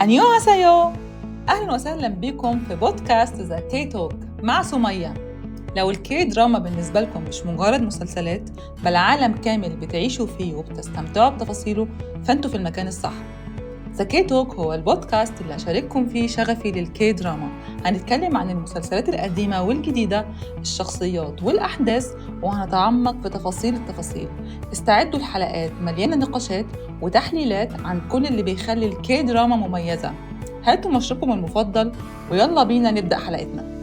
안녕하세요. أهلا وسهلا بكم في بودكاست ذا كي توك مع سمية. لو الكي دراما بالنسبة لكم مش مجرد مسلسلات بل عالم كامل بتعيشوا فيه وبتستمتعوا بتفاصيله، فانتوا في المكان الصح. ذا كي توك هو البودكاست اللي هشارككم فيه شغفي للكي دراما. هنتكلم عن المسلسلات القديمة والجديدة، الشخصيات والأحداث، وهنتعمق في تفاصيل التفاصيل. استعدوا الحلقات مليانة نقاشات وتحليلات عن كل اللي بيخلي الكي دراما مميزة. هاتوا مشروبكم المفضل ويلا بينا نبدأ حلقتنا.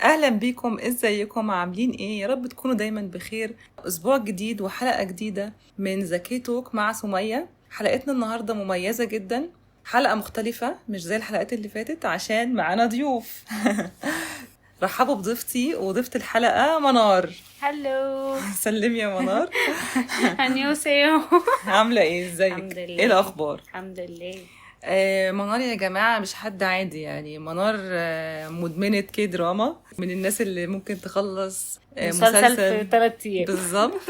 اهلا بيكم، ازيكم؟ عاملين ايه؟ يا رب تكونوا دايما بخير. اسبوع جديد وحلقة جديدة من ذا كي توك مع سمية. حلقتنا النهاردة مميزة جدا، حلقة مختلفة مش زي الحلقات اللي فاتت عشان معانا ضيوف. رحبوا بضيفتي وضيفة الحلقة منار. هلو. سلمي يا منار. 안녕하세요. عاملة ايه؟ ازيك؟ الحمد لله. ايه الاخبار؟ الحمد لله. منار يا جماعة مش حد عادي، يعني منار مدمنة كي دراما، من الناس اللي ممكن تخلص مسلسل في 3 أيام بالظبط.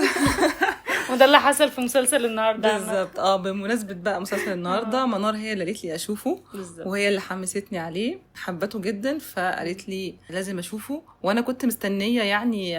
وده اللي حصل في مسلسل النهارده. بالظبط. بمناسبة بقى مسلسل النهاردة، منار هي اللي قالت لي اشوفه بالظبط. وهي اللي حمستني عليه، حبته جدا فقالت لي لازم اشوفه، وانا كنت مستنية يعني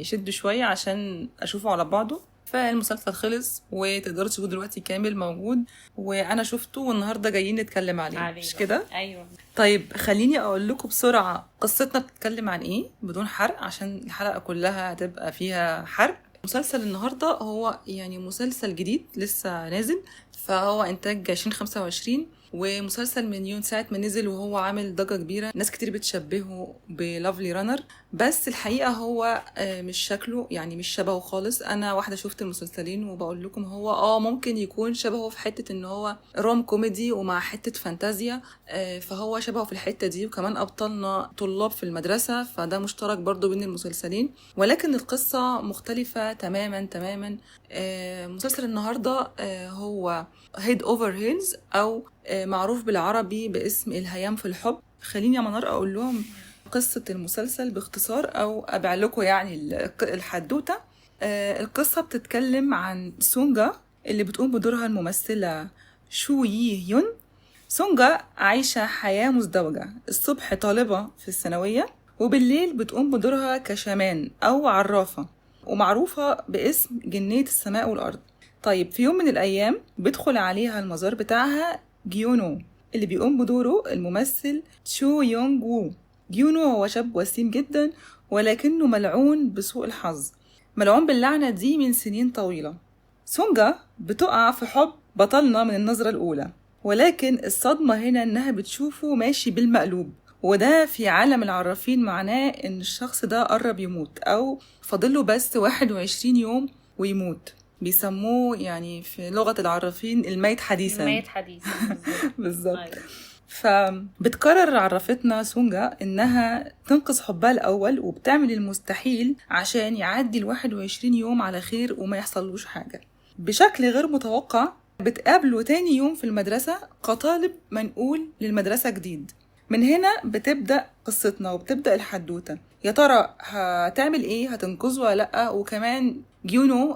يشد شوية عشان اشوفه على بعضه. فالمسلسل خلص وتقدروا تشوفوه دلوقتي كامل موجود، وانا شفته والنهارده جايين نتكلم عليه مش كده؟ ايوه. طيب خليني اقول لكم بسرعه قصتنا بتتكلم عن ايه بدون حرق، عشان الحلقه كلها هتبقى فيها حرق. مسلسل النهارده هو يعني مسلسل جديد لسه نازل، فهو انتاج 2025، ومسلسل من ساعة ما نزل وهو عامل ضجة كبيرة. ناس كتير بتشبهه بلافلي رانر، بس الحقيقة هو مش شكله، يعني مش شبهه خالص. أنا واحدة شفت المسلسلين وبقول لكم هو ممكن يكون شبهه في حتة إن هو روم كوميدي ومع حتة فانتازيا، فهو شبهه في الحتة دي، وكمان أبطالنا طلاب في المدرسة، فده مشترك برضو بين المسلسلين، ولكن القصة مختلفة تماما. مسلسل النهاردة هو هيد اوفر هيلز، او معروف بالعربي باسم الهيام في الحب. خليني يا منار اقول لهم قصة المسلسل باختصار، او ابيع لكم يعني الحدوتة. القصة بتتكلم عن سونجا اللي بتقوم بدورها الممثلة شو يي هيون. سونجا عايشة حياة مزدوجة، الصبح طالبة في الثانوية، وبالليل بتقوم بدورها كشامان أو عرافة، ومعروفة باسم جنية السماء والأرض. طيب في يوم من الأيام بيدخل عليها المزار بتاعها جيونو اللي بيقوم بدوره الممثل تشو يونغ وو. جيونو هو شاب وسيم جدا، ولكنه ملعون بسوء الحظ، ملعون باللعنة دي من سنين طويلة. سونجا بتقع في حب بطلنا من النظرة الأولى، ولكن الصدمة هنا إنها بتشوفه ماشي بالمقلوب، وده في عالم العرافين معناه إن الشخص ده قرب يموت أو فاضله بس 21 يوم ويموت. بيسموه يعني في لغة العرافين الميت حديثا. بالظبط. فبتقرر عرفتنا سونجا إنها تنقذ حبها الأول، وبتعمل المستحيل عشان يعدي 21 يوم على خير وما يحصلوش حاجة. بشكل غير متوقع بتقابله تاني يوم في المدرسة كطالب منقول للمدرسة جديد. من هنا بتبدأ قصتنا وبتبدأ الحدوتة. يا ترى هتعمل ايه؟ هتنقذه ولا لأ؟ وكمان جيونو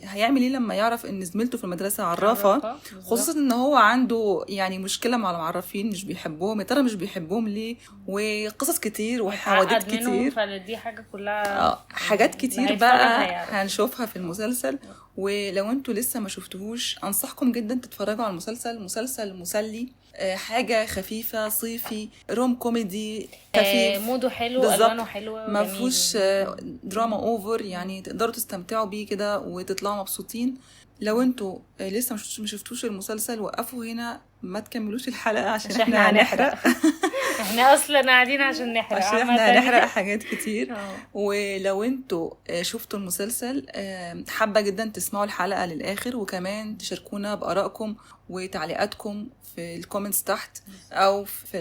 هيعمل ايه لما يعرف ان زميلته في المدرسة عرافة، خصوصا ان هو عنده يعني مشكلة مع المعرفين، مش بيحبوهم. يا ترى مش بيحبوهم ليه؟ وقصص كتير وحوادث كتير، فدي حاجة كلها حاجات كتير بقى هنشوفها في المسلسل. ولو انتوا لسه ما شفتوهوش انصحكم جدا تتفرجوا على المسلسل. مسلسل مسلي، حاجة خفيفة صيفي، روم كوميدي خفيف، موده حلو، ألوانه حلوة، ما فيهوش دراما اوفر، يعني تقدروا تستمتعوا بيه كده وتطلعوا مبسوطين. لو انتوا لسه ما شفتوش المسلسل وقفوا هنا، ما تكملوش الحلقة عشان احنا هنحرق. احنا اصلا قاعدين عشان نحرق، عشان احنا هنحرق حاجات كتير. ولو انتوا شفتوا المسلسل حابة جدا تسمعوا الحلقة للآخر، وكمان تشاركونا بآرائكم وتعليقاتكم في الكومنتس تحت، او في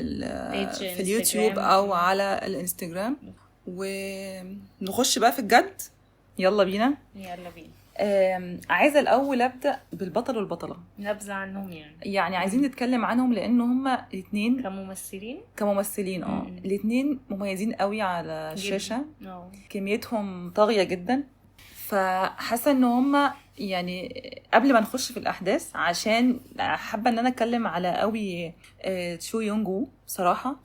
اليوتيوب او على الانستجرام. ونخش بقى في الجد. يلا بينا. عايزة الأول أبدأ بالبطل والبطلة، نبذة عنهم يعني عايزين نتكلم عنهم لأنه هما الاثنين كممثلين الاثنين مميزين قوي على الشاشة، كميتهم طاغية جدا. فحاسة إن هما يعني قبل ما نخش في الاحداث، عشان حابه ان انا اتكلم على قوي تشو يونج وو بصراحه.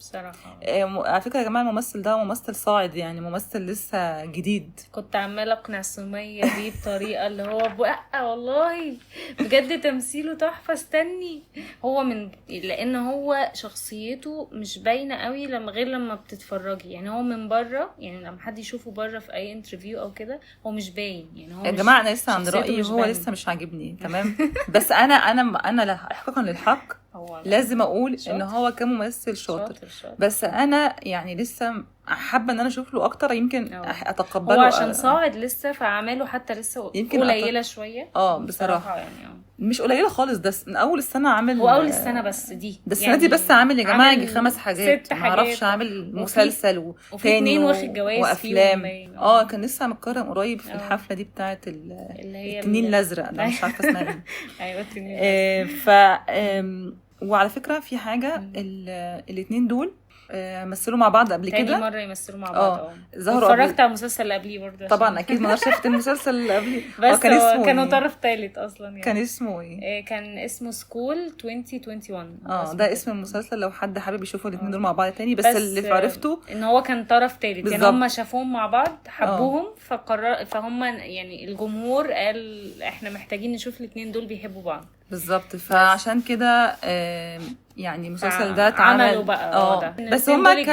على فكره يا جماعه الممثل ده ممثل صاعد، يعني ممثل لسه جديد. كنت عماله اقنع سميه بيه بطريقه اللي هو بقى والله بجد تمثيله تحفه. استني، هو لان هو شخصيته مش باينه قوي غير لما بتتفرجي. يعني هو من بره، يعني لما حد يشوفه بره في اي انترفيو او كده هو مش باين. يعني هو يا جماعه انا لسه عند رايي، هو لسه مش عاجبني تمام. بس انا احقاقا للحق لازم اقول شاطر. ان هو كممثل شاطر. بس انا يعني لسه حابه ان انا اشوف له اكتر، يمكن اتقبله. هو عشان صاعد لسه، فاعماله حتى لسه يمكن قليله شويه. بصراحه يعني مش قليله خالص. ده من اول السنه عامل، هو اول السنه بس دي، ده السنه دي بس عامل يا جماعه يجي 5 حاجات، ما اعرفش عامل مسلسل وفي 2 واخد جوائز وافلام. كان لسه متكرم قريب في الحفله دي بتاعه التنين الازرق، انا مش عارفه اسمها ايه. ايوه التنين. وعلى فكره في حاجه، الاثنين دول مثلوا مع بعض قبل كده، تاني مرة يمثلوا مع بعض. ظهروا اتفرجت على المسلسل اللي قبليه برضه طبعا اكيد، ما انا شفت المسلسل اللي قبليه. بس كانوا طرف ثالث اصلا يعني. كان اسمه ايه؟ كان اسمه سكول 2021. ده اسم المسلسل لو حد حابب يشوفوا الاثنين دول مع بعض تاني. بس اللي عرفته ان هو كان طرف ثالث، يعني هم شافوهم مع بعض حبوهم فهم يعني الجمهور قال احنا محتاجين نشوف الاثنين دول بيحبوا بعض بالظبط. فعشان كده يعني المسلسل ده عملوا بقى بس هما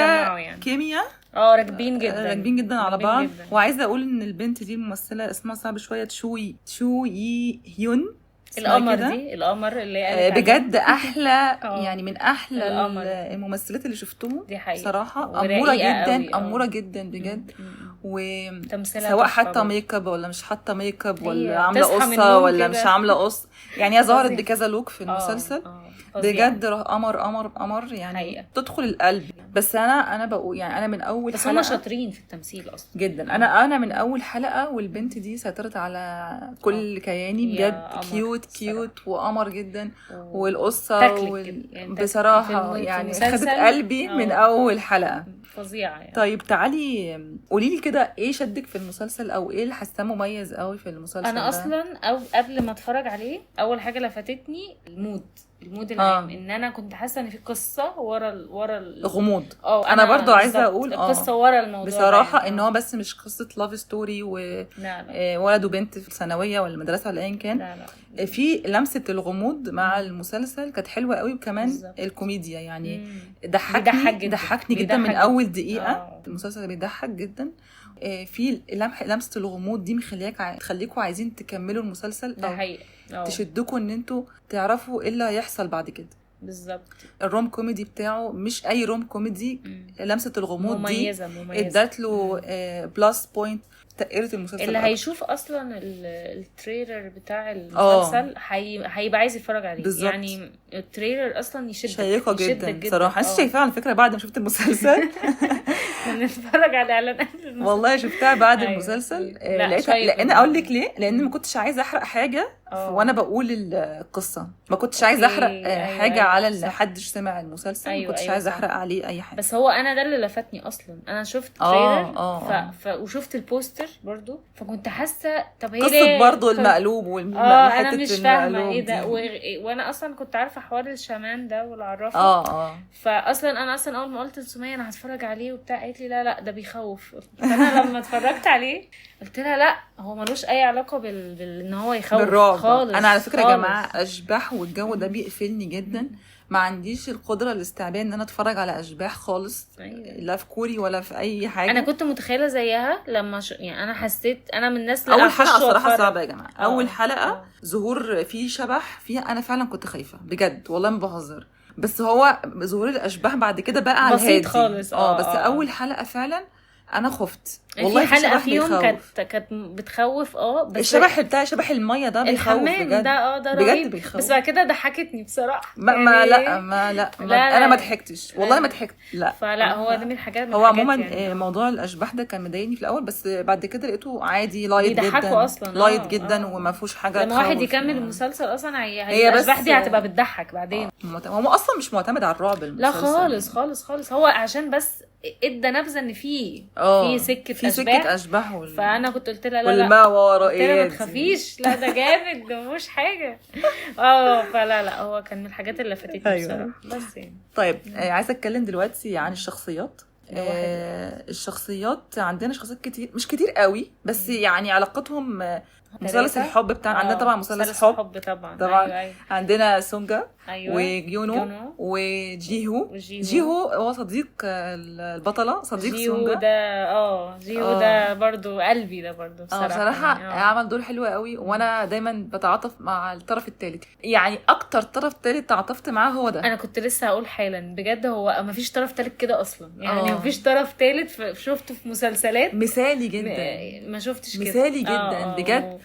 كيمياء راكبين جدا على بعض. وعايزه اقول ان البنت دي ممثله اسمها صعب شويه، تشو يي هيون، القمر اللي بجد احلى يعني من احلى الممثلات اللي شفتهم بصراحه. اموره جدا بجد. وسواء حتى ميك اب ولا مش حاطه ميك اب، ولا عامله قصه ولا مش عامله قصه، يعني هي ظهرت بكذا لوك في المسلسل. بجد قمر يعني حقيقة. تدخل القلب. بس انا بقول يعني انا من اول بس هم شاطرين في التمثيل اصلا جدا. انا من اول حلقه والبنت دي سيطرت على كل كياني بجد. كيوت وقمر جدا. والقصه يعني بصراحه يعني خدت قلبي من اول حلقه. فظيعه يعني. طيب تعالي قولي لي كده، ايه شدك في المسلسل او ايه اللي حاساه مميز قوي في المسلسل انا ده؟ اصلا قبل ما اتفرج عليه اول حاجه لفتتني المود العام. ان انا كنت حاسه ان في قصه ورا الغموض. انا برضو عايزه اقول القصه ورا الموضوع بصراحه يعني. ان هو بس مش قصه لاف ستوري ولد وبنت في الثانويه ولا المدرسه ولا ايا كان. لا. في لمسه الغموض مع المسلسل كانت حلوه قوي. وكمان الكوميديا يعني ضحكني جدا من اول دقيقه. المسلسل بيضحك جدا. في لمسه الغموض دي تخليكوا عايزين تكملوا المسلسل، ده حقيقي تشدكوا ان انتوا تعرفوا ايه اللي هيحصل بعد كده. بالظبط. الروم كوميدي بتاعه مش اي روم كوميدي. لمسه الغموض مميزة. دي ادت له بلس بوينت تقرت المسلسل. اللي هيشوف اصلا التريلر بتاع المسلسل هيبقى عايز يتفرج عليه بالزبط. يعني التريلر اصلا شيقه جدا صراحه. انا شايفاها على فكره بعد ما شفت المسلسل. نتفرج على اعلانات والله شفتها بعد المسلسل. لان اقول لك ليه، لان ما كنتش عايزه احرق حاجه وانا بقول القصه. ما كنتش عايزه احرق حاجه على اللي حدش سمع المسلسل. ما كنتش عايزه احرق عليه اي حاجه. بس هو انا ده اللي لفتني اصلا. انا شفت تريلر وشفت البوستر برضو، فكنت حاسه طب هي قصه برضو المقلوب انا مش فاهمه ايه ده. وانا اصلا كنت عارفه حوار الشامان ده والعرافه. فاصلا انا اصلا اول ما قلت لسميه انا هتفرج عليه وبتاع، قالت لي لا ده بيخوف. فانا لما اتفرجت عليه قلت لها لا هو ملوش اي علاقه ان هو يخوف خالص. انا على فكره يا جماعه اشباح والجو ده بيقفلني جدا. ما عنديش القدره الاستيعابيه ان انا اتفرج على اشباح خالص. لا في كوري ولا في اي حاجه. انا كنت متخيله زيها لما يعني انا حسيت انا من الناس اللي اول حلقه صراحه صعبه يا جماعه. اول حلقه ظهور فيه شبح فيها، انا فعلا كنت خايفه بجد والله ما بهزر. بس هو ظهور الاشباح بعد كده بقى على الهادي خالص. بس اول حلقه فعلا انا خفت والله. في حلقه فيهم كانت بتخوف. بس الشبح بتاع شبح الميه ده بيخوف بجد. ده بجد بيخوف. بس بعد كده ضحكتني بصراحه. لا انا ما ضحكتش والله ما ضحكت. لا فلا هو ده من الحاجات هو عموما يعني. موضوع الاشباح ده كان مضايقني في الاول، بس بعد كده لقيته عادي لايت جدا اصلا. لايت جدا وما فيهوش حاجه لما واحد يكمل المسلسل اصلا هي الاشباح دي هتبقى بتضحك بعدين. هو اصلا مش معتمد على الرعب المسلسل. لا خالص. هو عشان بس ادى نبذه ان في سكه في اشباح. سكه اشباح فانا كنت قلت لها لا والماء ورا قلت لها ما تخافيش، لا ده جامد، ده مش حاجه. فلا هو كان من الحاجات اللي فاتتني بصراحه. بس يعني طيب عايزه اتكلم دلوقتي عن الشخصيات. الشخصيات عندنا شخصيات كتير، مش كتير قوي بس يعني علاقتهم مثلث الحب بتاعنا. عندنا طبعا مثلث حب طبعا. أيوة. عندنا سونجا وجيونو وجيهو. جيهو هو صديق البطله، صديق سونجا ده. جيهو ده برضو قلبي، ده برضو بصراحه يعني عمل دور حلو قوي. وانا دايما بتعاطف مع الطرف الثالث، يعني اكتر طرف ثالث تعاطفت معاه هو ده. انا كنت لسه هقول حالا بجد، هو ما فيش طرف ثالث كده اصلا، يعني ما فيش طرف ثالث شفته في مسلسلات مثالي جدا، ما شفتش كده، مثالي جدا بجد.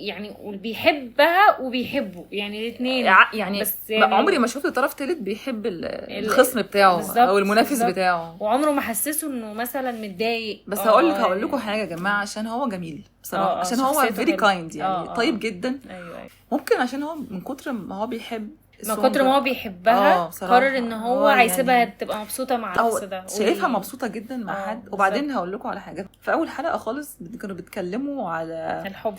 يعني وبيحبها وبيحبه، يعني الاثنين يعني بس يعني عمري ما شفت طرف ثالث بيحب الخصم بتاعه او المنافس بتاعه، وعمره ما حسسه انه مثلا متضايق. بس هقول لكم حاجه يا جماعه، عشان هو جميل بصراحه، عشان هو فيري كايند يعني طيب جدا. أيوة. ممكن عشان هو من كتر ما هو بيحب من كتر ما هو بيحبها قرر ان هو هيسيبها يعني تبقى مبسوطه مع الشخص ده، شايفها مبسوطه جدا مع حد. وبعدين هقول لكم على حاجه، في اول حلقه خالص كانوا بيتكلموا على الحب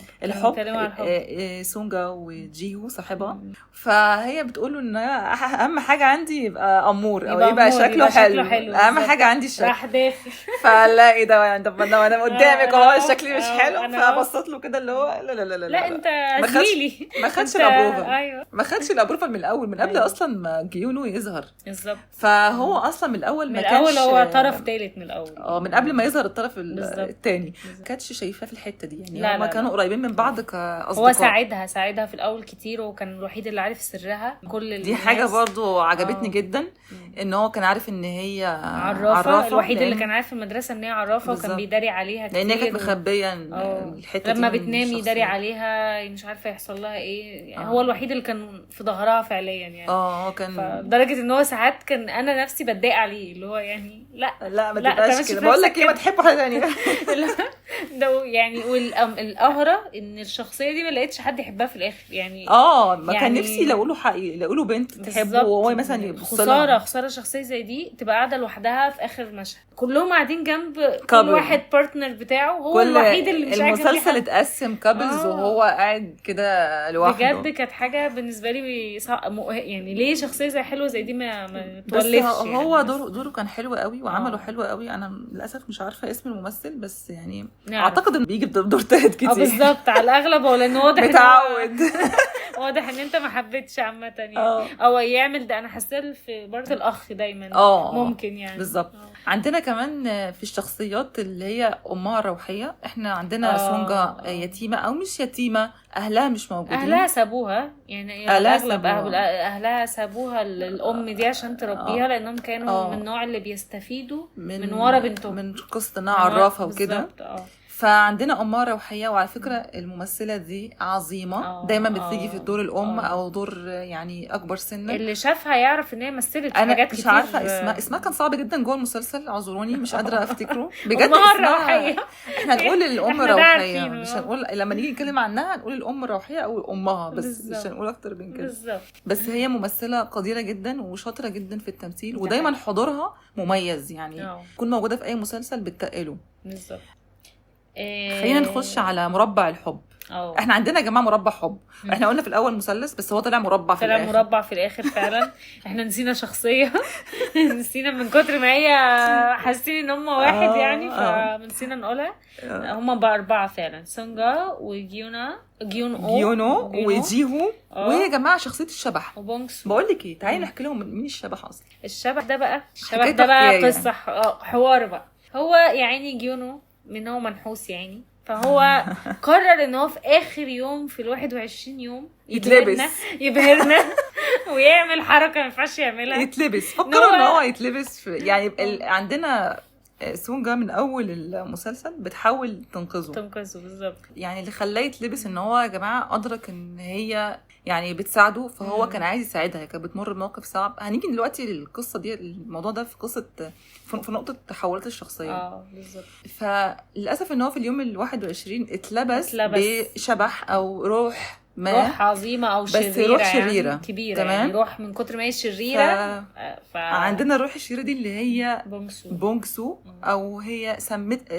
سونجا وجيهو صاحبها، فهي بتقول له ان اهم حاجه عندي يبقى امور او يبقى شكله حلو. اهم حاجه عندي الشكل. راح دافي فلا ايه ده يعني، طب انا قدامك اهو شكلي مش حلو، فبصت له كده اللي هو لا انت زميلي، ما خدش الابروفه. ما خدش الابروفه من الاول، من قبل اصلا ما جيونو يظهر بالظبط. فهو اصلا من الاول ما كانش، هو طرف ثالث من الاول. من قبل ما يظهر الطرف الثاني ما كانتش شايفاه في الحته دي، يعني هما كانوا قريبين من بعض كاصدقاء. هو ساعدها في الاول كتير، وكان الوحيد اللي عارف سرها. كل دي حاجه برضو عجبتني جدا، ان هو كان عارف ان هي عرافه. الوحيد اللي كان عارف في المدرسه ان هي عرافه، وكان بيداري عليها كتير، لان هي كانت مخبيه الحته دي. لما بتنام يداري عليها، مش عارفه يحصل لها ايه يعني. هو الوحيد اللي كان في ظهرها فعليا يعني. هو كان لدرجه ان هو ساعات كان انا نفسي بتضايق عليه، اللي هو يعني لا ما تبقاش كده، بقول لك ايه، ما تحبوا حاجه ثانيه ده يعني. والقهره ان الشخصيه دي ما لقيتش حد يحبها في الاخر يعني. ما كان نفسي يلاقوا له بنت تحبه، وهو مثلا يبص لها. خساره شخصيه زي دي تبقى قاعده لوحدها في اخر مشهد، كلهم قاعدين جنب كل واحد بارتنر بتاعه، هو الوحيد اللي مش عاجبه. المسلسل اتقسم كابلز وهو قاعد كده لوحده. بجد كانت حاجه بالنسبه لي يعني ليه شخصيه زي حلوه زي دي ما تولفش يعني. هو دوره كان حلو قوي، وعمله حلو قوي. انا للاسف مش عارفه اسم الممثل، بس يعني اعتقد انه بيجي بدور تالت كتير. بالظبط على الاغلب، ولا انه واضح متعود واضح ان انت ما حبيتش عامه يعني. او يعمل ده، انا حاسه في برضه الاخ دايما ممكن يعني. بالظبط. عندنا كمان في الشخصيات اللي هي امها الروحيه، احنا عندنا سونجا يتيمه او مش يتيمه، اهلها مش موجودين، اهلها سابوها يعني. اغلب اهلها سابوها الام دي عشان تربيها، لانهم كانوا من النوع اللي بيستفيدوا من ورا بنتهم، من قصه انها عرافه وكده. فعندنا أمها روحية، وعلى فكرة الممثلة دي عظيمة، دايما بتيجي في دور الأم أو دور يعني أكبر سنا. اللي شافها يعرف إن هي مثلت حاجات كتير. أنا مش عارفة اسمها كان صعب جدا جوه المسلسل، اعذروني مش قادرة أفتكره بجد. أمها روحية. احنا هنقول الأم روحية، مش هنقول لما نيجي نتكلم عنها هنقول الأم روحية أو أمها بس، مش هنقول أكتر من كده. بس هي ممثلة قديرة جدا وشاطرة جدا في التمثيل، ودايما حضورها مميز يعني. تكون موجودة في أي مسلسل بتقله. بالظبط. خلينا نخش على مربع الحب. احنا عندنا يا جماعه مربع حب. احنا قلنا في الاول مثلث، بس هو طلع مربع في الاخر. طلع مربع في الاخر فعلا. احنا نسينا شخصيه نسينا من كتر ما هي حاسين ان هم واحد يعني، فنسينا نقولها. هم بقى 4 فعلا، سونجا جيونو وجيهو. ويا جماعه شخصيه الشبح وبونكس. بقول لك ايه، تعالي نحكي لهم مين الشبح اصلا. الشبح ده بقى قصه حوار بقى. هو يعني جيونو من هو منحوس يعني، فهو قرر ان هو في اخر يوم في 21 يوم يبهرنا ويعمل حركه ما ينفعش يعملها، يتلبس. فكروا ان هو يتلبس يعني عندنا سونجا من اول المسلسل بتحاول تنقذه بالظبط. يعني اللي خلاه يتلبس ان هو يا جماعه ادرك ان هي يعني بتساعده، فهو كان عايز يساعدها. هي كانت بتمر بموقف صعب. هنيجي دلوقتي للقصه دي، الموضوع ده في قصه في نقطه تحولات الشخصيه. بالظبط. فللاسف ان هو في اليوم ال21 اتلبس بشبح او روح ما روح عظيمه او بس شريره، روح شريرة. يعني كبيره، تمام. يعني روح من كتر ما هي شريره. عندنا الروح الشريرة دي اللي هي بونغسو. بونغسو، او هي سمت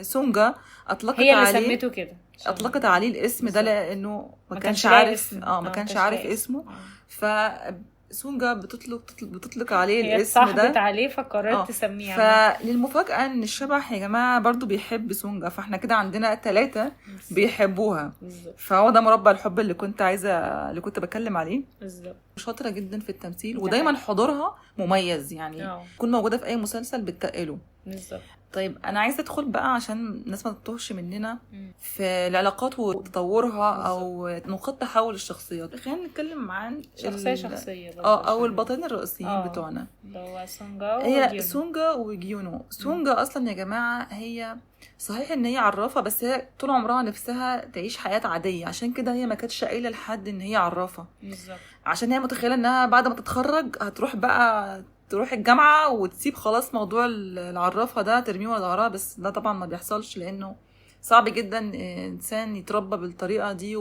سونجا اطلقت هي اللي عليه سمته كده، اطلقت عليه الاسم ده بالظبط. لانه ما ما كانش كانش لاقي عارف اسم. ما كانش عارف اسمه. فسونجا بتطلق عليه هي الاسم اتصاحبت ده. عليه فقررت تسميه عامة. فللمفاجأة ان الشبح يا جماعة برضو بيحب سونجا، فاحنا كده عندنا 3 بيحبوها. بالظبط. فهو ده مربع الحب اللي كنت بتكلم عليه. بالظبط. شاطرة جدا في التمثيل، ده ودايما حقيقي. حضورها مميز، يعني تكون موجودة في اي مسلسل بتتقله. بالظبط. طيب انا عايزه ادخل بقى عشان الناس ما تتوهش مننا في العلاقات وتطورها او نقاط تحول الشخصيات. خلينا نتكلم عن شخصيه او البطلين الرئيسيين بتوعنا. هو سونجا هي سونجا وجيونو. سونجا اصلا يا جماعه هي صحيح ان هي عرافه، بس هي طول عمرها نفسها تعيش حياه عاديه، عشان كده هي ما كانتش قايله لحد ان هي عرافه. بالظبط. عشان هي متخيله انها بعد ما تتخرج هتروح بقى تروح الجامعة وتسيب خلاص موضوع العرافة ده ترميه ورا ظهرها، بس ده طبعا ما بيحصلش لأنه صعب جدا إنسان يتربى بالطريقة دي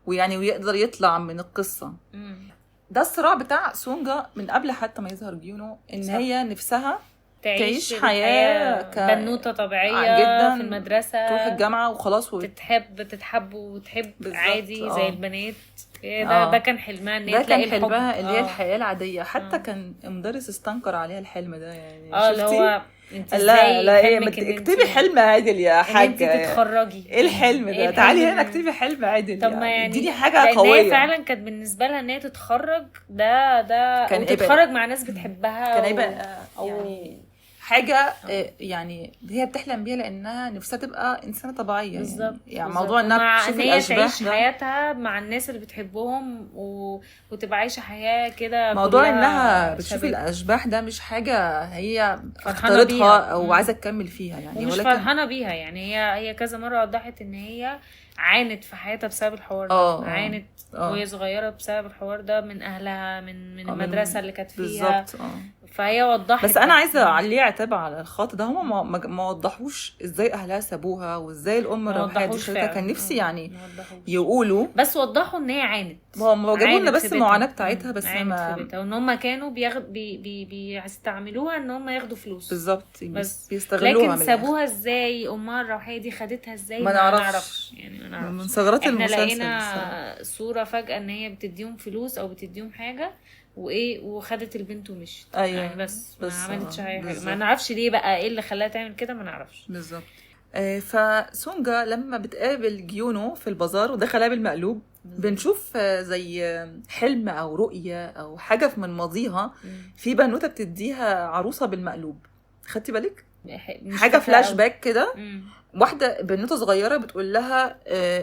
ويعني ويقدر يطلع من القصة. ده الصراع بتاع سونجا من قبل حتى ما يظهر جيونو، إن هي نفسها تعيش حياة بنوتة طبيعية جدا في المدرسة، تروح الجامعة وخلاص تتحب وتحب عادي زي البنات. ده كان حلمها ان هي تلاقي الحب اللي هي الحياة العادية. حتى كان مدرس استنكر عليها الحلم ده، يعني اللي هو انت لا اكتبي حلم عادل يا حاجة، انت تتخرجي. ايه الحلم ده؟ تعالي هنا اكتبي حلم عادل. طب ما يعني اديني حاجة قوية. هي فعلا كانت بالنسبة لها ان هي تتخرج، ده كان تتخرج مع ناس بتحبها، كان يعني حاجة يعني هي بتحلم بيها لأنها نفسها تبقى إنسانة طبيعية. بالظبط. يعني موضوع إنها تشوف الأشباح تعيش حياتها مع الناس اللي بتحبهم وتبقى عايشة حياة كده. موضوع إنها بتشوف الأشباح ده مش حاجة هي اختارتها أو عايزة تكمل فيها، يعني ومش فرحانة بيها. يعني هي كذا مرة وضحت إن هي عانت في حياتها بسبب الحوار ده. عانت وهي صغيرة بسبب الحوار ده من أهلها، من المدرسة اللي كانت فيها. بالظبط. فهي وضحت. بس انا عايزه اعليه عتاب على الخط ده. هم ما وضحوش ازاي اهلها سابوها وازاي الام الروحيه دي شفتها. كان نفسي يعني يقولوا، بس وضحوا ان هي عانت. هم جابوا لنا بس المعاناه بتاعتها، بس ما وان هم كانوا بيستعملوها ان هم ياخدوا فلوس. بالظبط، بس بيستغلوها. لكن سابوها ازاي؟ امها الروحيه دي خدتها ازاي؟ ما نعرفش. يعني ما نعرفش. من ثغرات المسلسل لقينا صوره فجاه ان هي بتديهم فلوس او بتديهم حاجه وخدت البنت ومشت. أيوة. يعني بس ما عملتش اي حاجه. ما نعرفش ليه بقى، ايه اللي خلاها تعمل كده، ما نعرفش. بالظبط. فسونجا لما بتقابل جيونو في البازار ودخلها بالمقلوب، بنشوف زي حلم او رؤيه او حاجه من ماضيها. في بنوته بتديها عروسه بالمقلوب، خدتي بالك؟ حاجه فلاش باك كده. واحده بنوته صغيره بتقول لها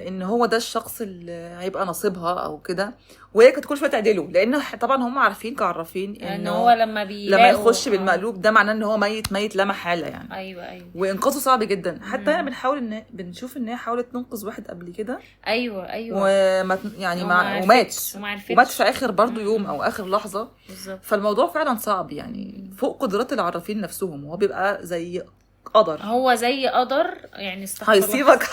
ان هو ده الشخص اللي هيبقى نصيبها او كده، وهي كانت كل شويه تعدله، لان طبعا هم عارفين كعرافين ان هو لما يخش بالمقلوب ده معناه ان هو ميت لا محاله يعني. ايوه. وانقاذه صعب جدا. حتى انا بنحاول بنشوف ان هي حاولت تنقذ واحد قبل كده. ايوه. يعني ومات في اخر برضو يوم او اخر لحظه. بالظبط. فالموضوع فعلا صعب، يعني فوق قدرات العرافين نفسهم. وهو بيبقى زي قدر، هو زي قدر يعني. هيسيبك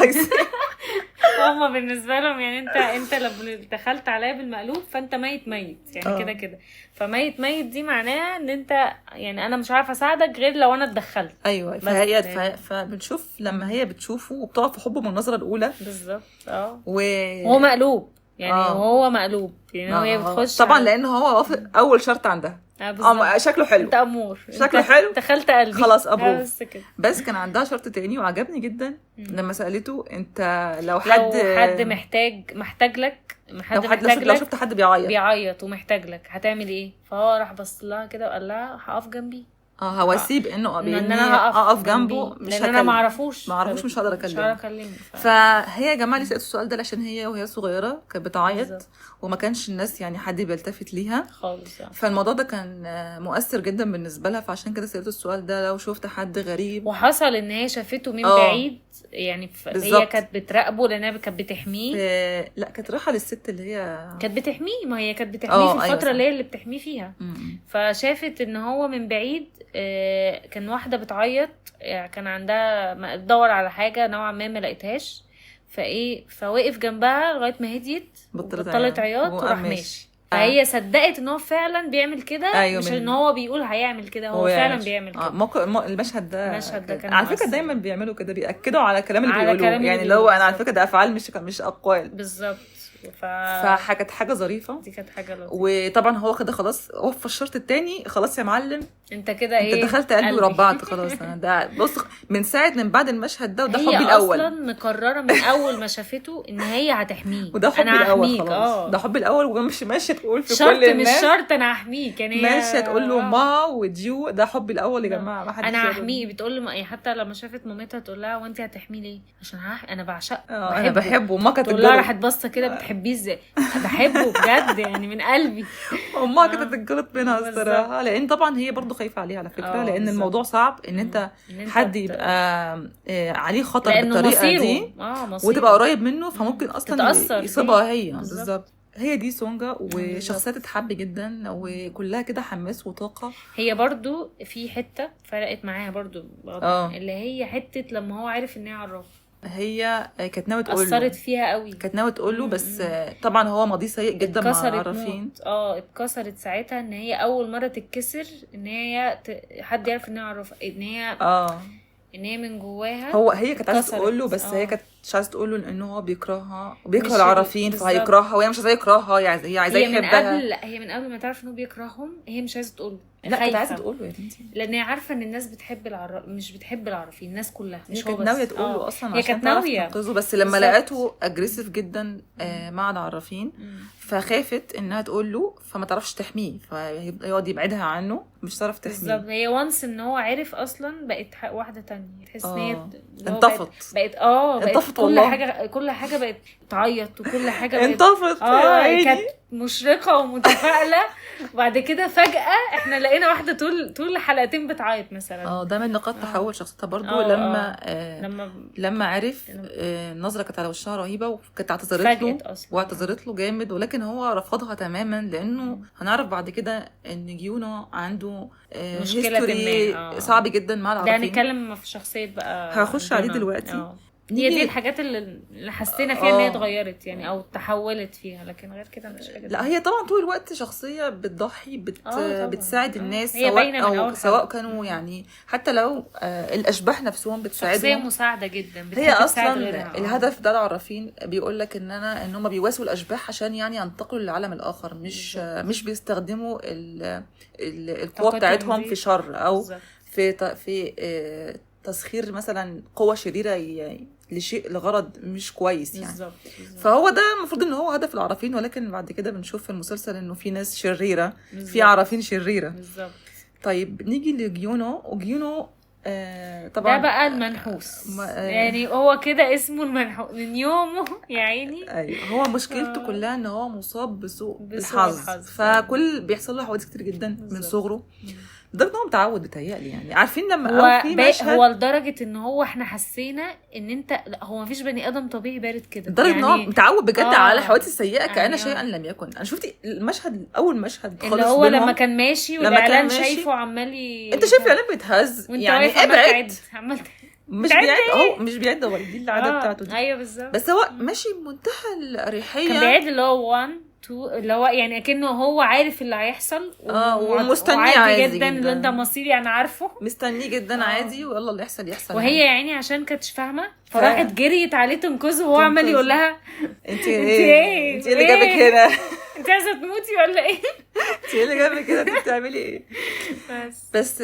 هما بالنسبه لهم يعني انت لو دخلت عليا بالمقلوب فانت ميت يعني كده. فميت دي معناها ان انت يعني انا مش عارفه اساعدك غير لو انا اتدخلت. ايوه. فبنشوف لما هي بتشوفه وبتقع في حبه من النظره الاولى. بالظبط. وهو مقلوب يعني. وهو مقلوب يعني. وهي بتخش طبعا لان هو وافق اول شرط عندها. شكله حلو. انت امور، شكله حلو، دخلت قلبي خلاص ابروف. بس كان عندها شرط تاني وعجبني جدا. لما سالته انت لو حد محتاج لك، لو شفت حد بيعيط ومحتاج لك هتعمل ايه؟ فهو راح بص لها كده وقال لها هقف جنبي. هواسيب انه انا اقف جنبه. مش لان انا ما اعرفوش مش هقدر اكلمه. فهي يا جماعه سالت السؤال ده عشان وهي صغيره كانت بتعيط وما كانش الناس يعني حد بيلتفت ليها خالص يعني. فالموضوع ده كان مؤثر جدا بالنسبه لها. فعشان كده سالت السؤال ده لو شفت حد غريب. وحصل ان هي شافته من بعيد يعني. هي كانت بتراقبه لانها كانت بتحميه. لا كانت رايحه للست اللي هي كانت بتحميه. ما هي كانت بتحميه في الفتره اللي بتحميه فيها. فشافت ان هو من بعيد. كان واحده بتعيط يعني. كان عندها تدور على حاجه نوعا ما لقيتهاش. فوقف جنبها لغايه ما هديت بطلت عياط وراح ماشي. فهي صدقت ان هو فعلا بيعمل كده. أيوة، مش ان هو بيقول هيعمل كده، هو فعلا بيعمل كده. المشهد ده كان على فكره دايما بيعملوا كده، بيأكدوا على الكلام اللي على بيقولوه، كلام اللي يعني لو بيقولوه انا على فكره ده افعال مش اقوال بالظبط. فكانت حاجه ظريفه، دي كانت حاجه لطيفه. وطبعا هو كده خلاص وفى الشرط التاني، خلاص يا معلم انت كده انت دخلت قلبي وربعت خلاص. انا ده بص من بعد المشهد ده، وده حبي الاول. هي اصلا مقرره من اول ما شافته ان هي هتحميه، وده حبي انا الاول هحميك. خلاص ده حبي الاول، ومش ماشيه تقول في شرط كل الناس مش شرط انا هحميك، يعني ماشيه تقول له ما وديو، ده حبي الاول يا جماعه. ما حدش انا هحميه. بتقول له حتى لما شافت مامتها تقول لها وانت هتحميه ليه؟ عشان انا بعشقه انا بحبه. ما كانت تقول لها راحت باصه كده بتحبيه ازاي؟ بحبه بجد يعني من قلبي. امها كانت تتجلط منها الصراحه، لان طبعا هي برضو خايفه عليه على فكره، لان الموضوع صعب ان انت حد يبقى عليه خطر بالطريقه دي وتبقى قريب منه، فممكن اصلا يصيبها هي. بالظبط. هي دي سونجا، وشخصية تتحب جدا وكلها كده حماس وطاقة. هي برضو في حتة فرقت معاها برضو اللي هي حتة لما هو عارف ان هي عرافة، هي كانت ناوي تقول له، اثرت فيها قوي، كانت ناوي تقول له، بس طبعا هو ماضي سيء جدا مع العرافين. اتكسرت ساعتها ان هي اول مرة تتكسر ان هي حد يعرف ان هي عرافة، ان هي ان هي من جواها. هي كانت عايزه تقول له، بس هي كانت مش عايزه تقول له لانه هو بيكرهها وبيكره العرافين، فهيكرهها وهي مش عايزه يكرهها، هي عايزه يحبها. هي من قبل ما تعرف انه بيكرههم هي مش عايزه تقول له. لا كانت عايزه تقول له يا بنتي، لان هي عارفه ان الناس بتحب مش بتحب العرافين، الناس كلها مش هو بس. كانت ناويه تقول له اصلا هي عشان تعرف تنقذه، بس لما لقيته اجريسيف جدا مع العرافين فخافت انها تقول له، فما تعرفش تحميه، فيقعد يبعدها عنه، مش تعرف تحميه. بالظبط. هي وانس ان هو عرف اصلا بقت واحده تانية، تحس ان هي انطفت بقت كل حاجه بقت تعيط، وكل حاجه بقت انطفت. كانت مشرقه ومتفائله، وبعد كده فجاه احنا لقينا واحده طول حلقتين بتعيط مثلا. ده من نقاط تحول شخصيتها برضو. لما عرف النظره كانت على وشها رهيبه، وكانت اعتذرت له واعتذرت له جامد، ولكن هو رفضها تماما، لانه هنعرف بعد كده ان جيونو عنده مشكله صعب جدا مع العرافين. ده هنتكلم في شخصيه بقى، هخش عليه دلوقتي. هي دي الحاجات اللي حسينا فيها ان هي اتغيرت يعني، او تحولت فيها، لكن غير كده مش حاجه. لا هي طبعا طول الوقت شخصيه بتضحي بتساعد الناس، سواء كانوا يعني حتى لو الاشباح نفسهم بتساعدهم، شخصيه مساعده جدا. هي اصلا الهدف ده العرافين بيقول لك ان هم بيواسوا الاشباح عشان يعني ينتقلوا للعالم الاخر، مش بيستخدموا القوه بتاعتهم في شر او في تسخير مثلا قوة شريرة لغرض مش كويس يعني. بالزبط. فهو ده المفروض ان هو هدف العرافين، ولكن بعد كده بنشوف في المسلسل انه في ناس شريرة، في عرافين شريرة. بالظبط. طيب نيجي لجيونو. وجيونو طبعا ده بقى المنحوس يعني هو كده اسمه المنحوس من يومه يا عيني. ايوه هو مشكلته كلها ان هو مصاب بسوء الحظ، فكل بيحصل له حوادث كتير جدا من صغره، لدرجه ان هو متعود بتهيألي يعني. عارفين لما في مشهد هو لدرجه ان هو احنا حسينا ان انت لا هو مفيش بني ادم طبيعي بارد كده، لدرجه يعني ان هو متعود بجد على الحوادث السيئه كأن شيئا لم يكن. انا شفتي المشهد، اول مشهد خالص اللي هو لما كان ماشي والاعلان شايفه عمال انت شايف الاعلان بيتهز يعني ابعد، مش بيعد هو دي العاده بتاعته دي. ايوه بالظبط. بس هو ماشي بمنتهى الاريحيه، كان بيعد اللي هو 1 اللي هو يعني اكنه هو عارف اللي هيحصل ومستني عادي جدا اللي انت مصيري انا عارفه، مستني جدا عادي، ويلا اللي يحصل وهي يعني عشان كانتش فاهمه فراحت جريت عليه تنقذه، وهو عمال يقول لها انت ايه انت اللي جابك هنا، انت عايزه تموتي ولا ايه، انت اللي جابك كده، انت بتعملي ايه؟ بس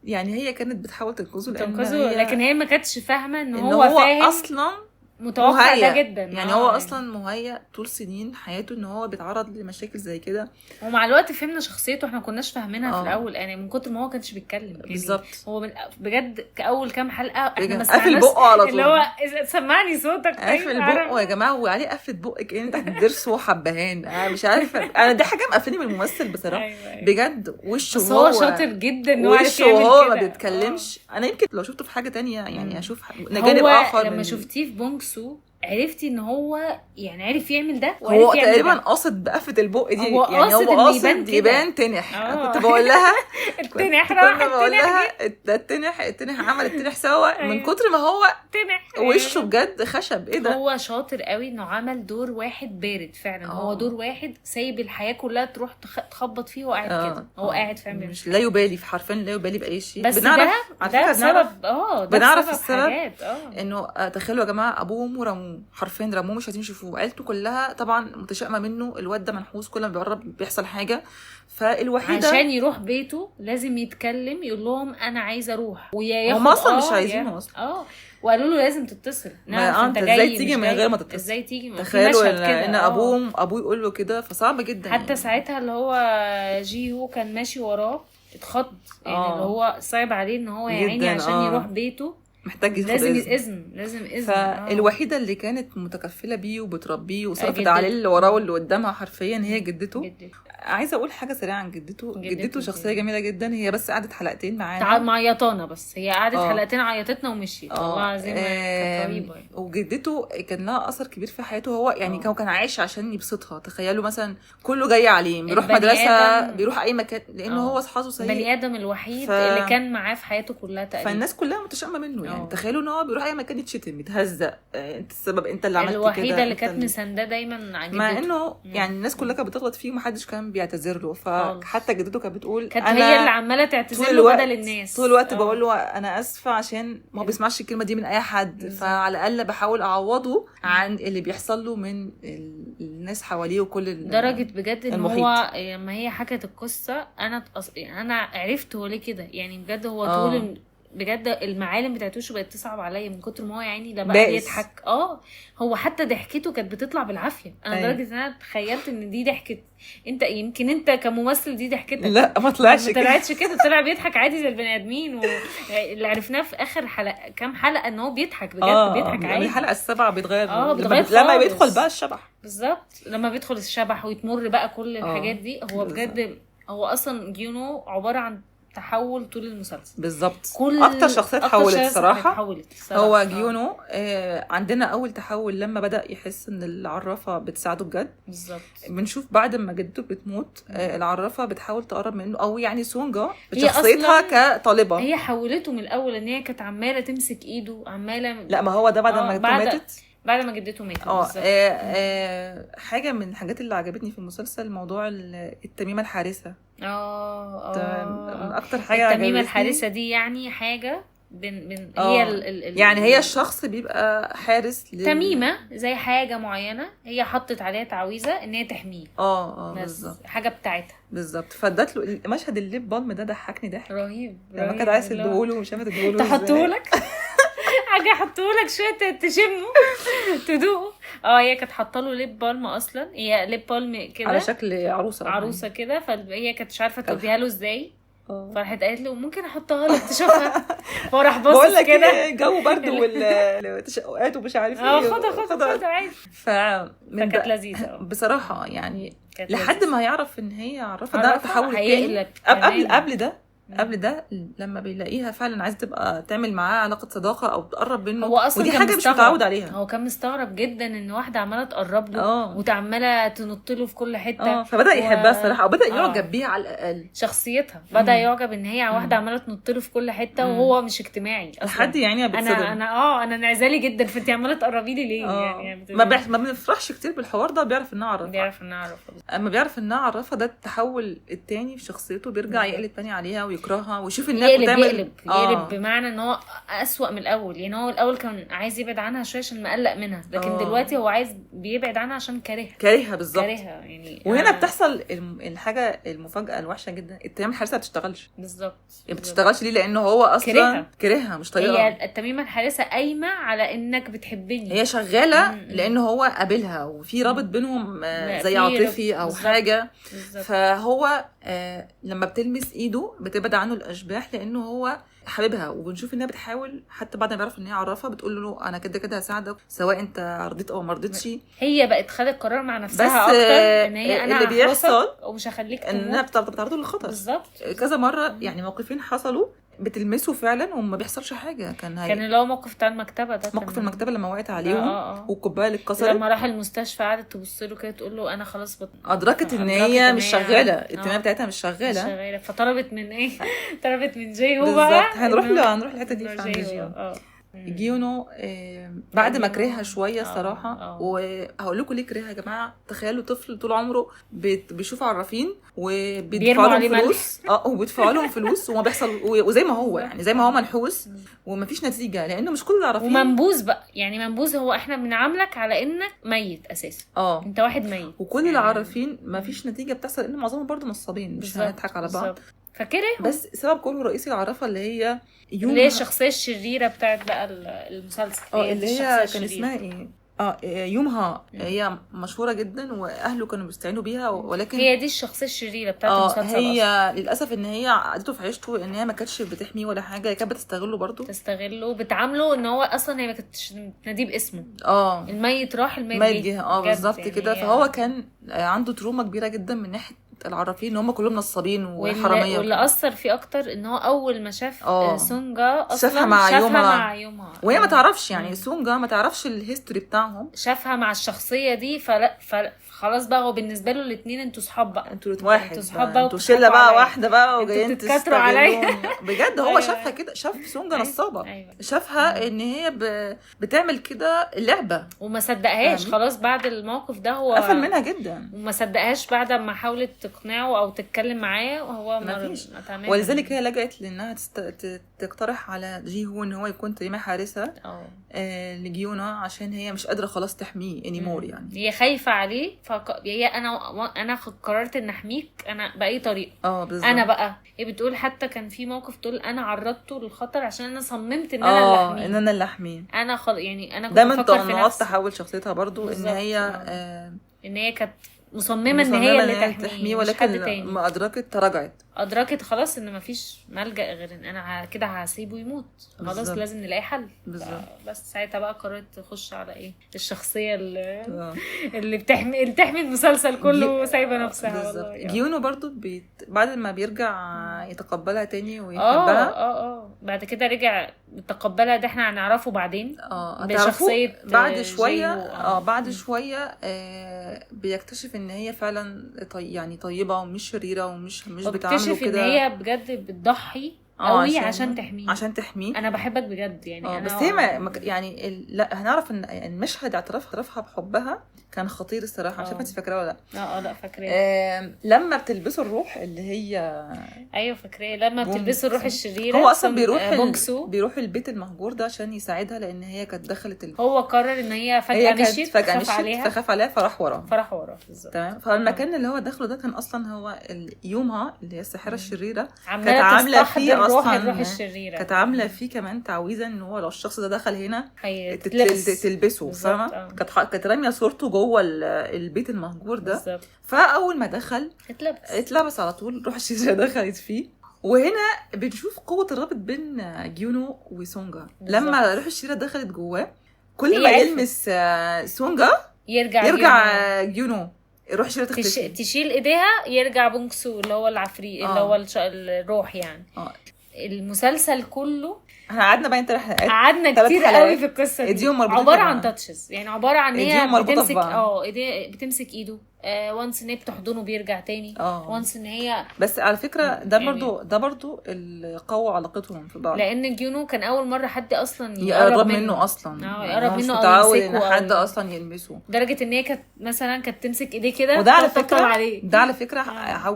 يعني هي كانت بتحاول تنقذه لكن هي ما كانتش فاهمه ان هو فاهم اصلا متوقع ده جدا يعني. هو اصلا مهيأ طول سنين حياته ان هو بيتعرض لمشاكل زي كده، ومع الوقت فهمنا شخصيته احنا ما كناش فاهمينها في الاول يعني، من كتر ما هو كانش بيتكلم بالظبط. هو بجد كاول كام حلقه احنا ما قافل بقه على طول، اللي هو سمعني صوتك قافل بقه يا جماعه، وعليه قفه بقك انت هتدرس وحبهان. انا مش عارفه، انا دي حاجه مقفلني من الممثل بصراحه. بجد وشه هو شاطر جدا ان هو عارف يعمل كده، وهو ما بيتكلمش. انا يمكن لو شفته في حاجه تانية يعني اشوف جانب اخر لما شفتيه في بونكسو عرفتي ان هو يعني عرف يعمل ده هو وعرف يعمل تقريبا ده. قاصد بقفه البق دي، هو يعني قاصد هو إنه قاصد كده. يبان تنح. آه. كنت بقول لها التنح كنت راح بقول التنح لها جه ده التنح عمل التنح سوا من أيوة. كتر ما هو تنح وشه بجد خشب. ايه ده؟ هو شاطر قوي انه عمل دور واحد بارد فعلا. هو دور واحد سايب الحياه كلها تروح تخبط فيه وهو قاعد كده. هو قاعد فعلا مش لا يبالي، في حرفيا لا يبالي باي شيء. بس بنعرف ده بنعرف بسبب بنعرف بسبب السبب حاجات انه تخيلوا يا جماعه ابوه وامه رموه، حرفيا رموه مش عايزين يشوفوه. عيلته كلها طبعا متشائمه منه، الواد ده منحوس كل ما بيقرب بيحصل حاجه. فالوحيده عشان يروح بيته لازم يتكلم يقول لهم انا عايزه اروح وياخد هم اصلا مش عايزينه اصلا. وقالوا له لازم تتصل نعرف انت جاي ازاي تيجي مش من جاي. غير ما تتصل؟ ازاي تيجي في تخيلوا مشهد كده ان ابوه يقول له كده، فصعب جدا حتى يعني. ساعتها اللي هو جيهو كان ماشي وراه اتخض يعني اللي هو صعب عليه ان هو يا عيني عشان يروح بيته محتاج ياخد لازم اذن. فالوحيده اللي كانت متكفله بيه وبتربيه وصرفت عليه اللي وراه واللي قدامها حرفيا هي جدته. عايزه اقول حاجه سريعه عن جدته شخصيه جميله جدا. هي بس قعدت حلقتين معانا معيطانا، بس هي قعدت حلقتين عيطتنا ومشيت. والله العظيم كانت رهيبه. وجدته كان لها اثر كبير في حياته. هو يعني كان عايش عشان يبسطها. تخيلوا مثلا كله جاي عليه، بيروح مدرسه بيروح اي مكان لانه هو اصحابه سيء. بني ادم الوحيد اللي كان معاه في حياته كلها تقريبا. فالناس كلها متشائمه منه يعني. تخيلوا ان هو بيروح اي مكان يتشتم يتهزق، انت السبب، انت اللي عملت كده. الوحيده اللي كانت مسانده دايما عن جدته، مع انه يعني الناس كلها كانت بتغلط فيه ومحدش كان بيعتذر له. فحتى جدته كانت بتقول كانت هي اللي عماله تعتذر له بدل الناس طول الوقت. بقول له انا اسفه عشان ما بيسمعش الكلمه دي من اي حد، فعلى الاقل بحاول اعوضه عن اللي بيحصل له من الناس حواليه وكل درجه بجد ان المحيط. هو لما هي حكت القصه انا عرفت هو ليه كده يعني. بجد هو طول بجد المعالم بتاعت وشه بقت تصعب عليا من كتر ما هو يعني لا بقى بيضحك. هو حتى ضحكته كانت بتطلع بالعافيه. انا لدرجه ان انا تخيلت ان دي ضحكه انت، يمكن انت كممثل دي ضحكتك. لا ما طلعش كده طلع بيضحك عادي زي البني ادمين. واللي عرفناه في اخر حلقه كام حلقه ان هو بيضحك بجد. بيضحك عادي. الحلقه السابعه بيتغير. لما بيدخل بقى الشبح. بالظبط لما بيدخل الشبح ويتمر بقى كل الحاجات دي. هو بجد هو اصلا جيونو عباره عن تحول طول المسلسل. بالظبط. اكتر شخصيات اتحولت الصراحه. هو جيونو عندنا اول تحول لما بدا يحس ان العرافه بتساعده بجد. بالظبط. بنشوف بعد ما جدته بتموت العرافه بتحاول تقرب منه، او يعني سونجا بشخصيتها كطالبه. هي حولته من الاول ان هي كانت عماله تمسك ايده عماله. لا ما هو ده بعد ما جدته ماتت. بعد ما جدته ماتت. حاجه من الحاجات اللي عجبتني في المسلسل موضوع التميمه الحارسه. من اكتر حاجه التميمه الحارسه دي يعني حاجه هي يعني هي الشخص بيبقى حارس تميمه زي حاجه معينه هي حطت عليها تعويذه ان هي تحميه. بالظبط حاجه بتاعتها بالظبط. فادت له مشهد الليب بالم ده ضحكني ضحك رهيب. لما كانت عايزه تديهوله وشافت تديهوله تحطهولك حاجه احطهولك شويه تشمه تدوقه. هي كانت حاطه له ليب بالم اصلا. هي ليب بالم كده على شكل عروسه كده. فهي كانت مش عارفه توديها له ازاي. فراحت قالت له ممكن احطها لك تشوفها. فراح باصص كده جو برد والتشققات ومش عارف ايه. خدها عادي. فكانت لذيذه بصراحه يعني. لحد ما هيعرف ان هي عرفه ده تحول تاني. قبل ده لما بيلاقيها فعلا عايزه تبقى تعمل معاه علاقه صداقه او تقرب منه. هو اصلا ودي حاجه مش متعود عليها. هو كان مستغرب جدا ان واحده عماله تقرب له وتعمله تنط له في كل حته. فبدا يحبها الصراحه، او بدا يعجب بيها على الاقل. شخصيتها بدا يعجب ان هي واحده عماله تنط له في كل حته وهو مش اجتماعي اصلا. لحد يعني انا انعزالي جدا فانت عماله تقربي لي ليه؟ يعني ما بنفرحش كتير بالحوار ده. بيعرف انها عرفها. اما بيعرف انها عرفها ده التحول التاني في شخصيته. بيرجع يقلب تاني عليها ويكرهها ويشوف الناس يقلب بمعنى ان هو اسوأ من الاول. يعني هو الاول كان عايز يبعد عنها شويه عشان مقلق منها، لكن دلوقتي هو عايز بيبعد عنها عشان كارهها بالظبط. يعني وهنا بتحصل الحاجه المفاجاه الوحشه جدا. التميمه الحارسه ما بتشتغلش. بالظبط. ما بتشتغلش ليه؟ لانه هو اصلا كارهها مش طايقها. هي التميمه الحارسه قايمه على انك بتحبني. هي شغاله لانه هو قابلها وفي رابط بينهم زي عاطفي او حاجه. فهو لما بتلمس ايده بتبعد عنه الاشباح لانه هو حبيبها. وبنشوف انها بتحاول حتى بعد ما بيعرف ان هي عرافه بتقول له انا كده هساعدك سواء انت رضيت او ما رضيتش. هي بقت خدت قرار مع نفسها اكتر ان هي انا اللي بيحصل ومش هخليك انها بتعرضه للخطر بالظبط. كذا مره. يعني موقفين حصلوا بتلمسه فعلا وما بيحصلش حاجه. كان اللي هو موقف بتاع المكتبه ده، موقف المكتبه لما وقعت عليهم والكوبايه اللي اتكسرت، لما راح المستشفى قعدت تبص له كده تقول له انا خلاص ادركت ان هي مش شغاله، التمام بتاعتها مش شغاله، فطلبت من ايه طلبت من جي هو بالظبط. بقى هنروح الحته دي في جيونو. جيونو بعد ما كرهها شويه الصراحه. وهقول لكم ليه كرهها يا جماعه. تخيلوا طفل طول عمره بيشوف عرافين وبيدفعوا لهم فلوس، وبيدفعوا لهم فلوس وما بيحصل، وزي ما هو يعني زي ما هو منحوس ومفيش نتيجه، لانه مش كل العرافين. ومنبوذ بقى يعني منبوذ، هو احنا بنعاملك على انك ميت اساسا، انت واحد ميت. وكل العرافين مفيش نتيجه بتحصل، لان معظمهم برضو نصابين، مش هنضحك على بعض. فكره بس سبب كونه رئيسي العرافه اللي هي اللي هي الشخصيه الشريره بتاعت بقى المسلسل، اللي هي كان اسمها ايه يومها. هي مشهوره جدا واهله كانوا بيستعينوا بيها، ولكن هي دي الشخصيه الشريره بتاعت المسلسل. هي أصلاً. للاسف ان هي عادته في عيشته ان هي ما كانتش بتحميه ولا حاجه، هي كانت بتستغله برضو، بتعامله ان هو اصلا هي ما كانتش بتناديه باسمه. الميت راح الميت جه بالظبط يعني كده. فهو كان عنده تروما كبيره جدا من ناحيه العرافين ان هم كلهم نصابين وحراميه. واللي اثر فيه اكتر ان هو اول ما شاف سونجا اصلا شافها مع يومها وهي ما تعرفش يعني سونجا ما تعرفش الهيستوري بتاعهم، شافها مع الشخصيه دي. خلاص بقى هو بالنسبه له الاثنين انتوا صحاب بقى، انتوا صحاب بقى، انتوا شله بقى واحده بقى وجايين تتكاتروا عليا بجد. هو شافها كده، شاف سونجا نصابه. شافها ان هي بتعمل كده اللعبه وما صدقهاش. خلاص بعد الموقف ده هو قفل منها جدا وما صدقهاش بعد ما حاولت تقنعه او تتكلم معاه وهو ما ولذلك هي لجأت لانها تقترح على جي هو ان هو يكون تيمة حارسه لجيونا، عشان هي مش قادره خلاص تحميه انيمور يعني. هي خايفه عليه. هي انا قررت ان احميك انا باي طريقه. بالظبط. انا بقى هي بتقول حتى كان في موقف تقول انا عرضته للخطر عشان انا صممت ان انا اللي احميه. ان انا اللي احميه. يعني انا كنت ده من طموحات تحول شخصيتها برضو ان هي ان هي كانت مصممه ان هي اللي تحميه، ولكن ما ادركت خلاص ان مفيش ملجأ غير ان انا كده هسيبه يموت. خلاص لازم نلاقي حل. بس ساعتها بقى قررت تخش على ايه الشخصيه اللي بتحمي المسلسل كله سايبه نفسها. والله جيونو برضو بعد ما بيرجع يتقبلها تاني ويحبها. بعد كده رجع يتقبلها. ده احنا هنعرفه بعدين بشخصيه بعد شويه. بعد شويه بيكتشف ان هي فعلا يعني طيبه ومش شريره ومش بتعامله كده. ان هي بجد بتضحي قوي عشان تحميه. انا بحبك بجد يعني. بس هي يعني لا هنعرف ان المشهد اعترافها بحبها كان خطير الصراحه. مش عارفه انت فاكراه ولا لا؟ لا فاكراه. لما بتلبسوا الروح اللي هي ايوه فاكراه. لما بتلبسوا الروح الشريره هو اصلا بيروح البيت المهجور ده عشان يساعدها، لان هي كانت دخلت هو قرر ان هي فجاه مشيت فخاف عليها فراح وراها بالظبط. تمام. فالمكان اللي هو داخله ده كان اصلا هو يومها اللي هي الساحره الشريره كانت عامله فيه الروح الشريره، كانت عامله فيه كمان تعويذه ان هو لو الشخص ده دخل هنا تلبسه. فاهمه؟ كانت راميه صورته جوه البيت المهجور ده بالزبط. فاول ما دخل اتلبس على طول، روح الشريره دخلت فيه. وهنا بنشوف قوه الرابط بين جيونو وسونجا. لما روح الشريره دخلت جواه كل ما يلمس سونجا يرجع جيونو روح الشريره تشيل ايديها يرجع بونكسو اللي هو العفريت اللي هو الروح يعني. المسلسل كله احنا قعدنا بقى قعدنا كتير قوي في القصه دي. عباره عن تاتشز يعني، عباره عن هي بتمسك ايده وانس ان هي بتحضنه بيرجع تاني وانس ان هي. بس على فكره ده برضو اللي قوى علاقتهم في بعض، لان جيونو كان اول مره حد اصلا يقرب منه اصلا. يقرب منه او يمسكه ان حد اصلا يلمسه، لدرجه ان هي كانت مثلا تمسك ايديه كده. وده على فكره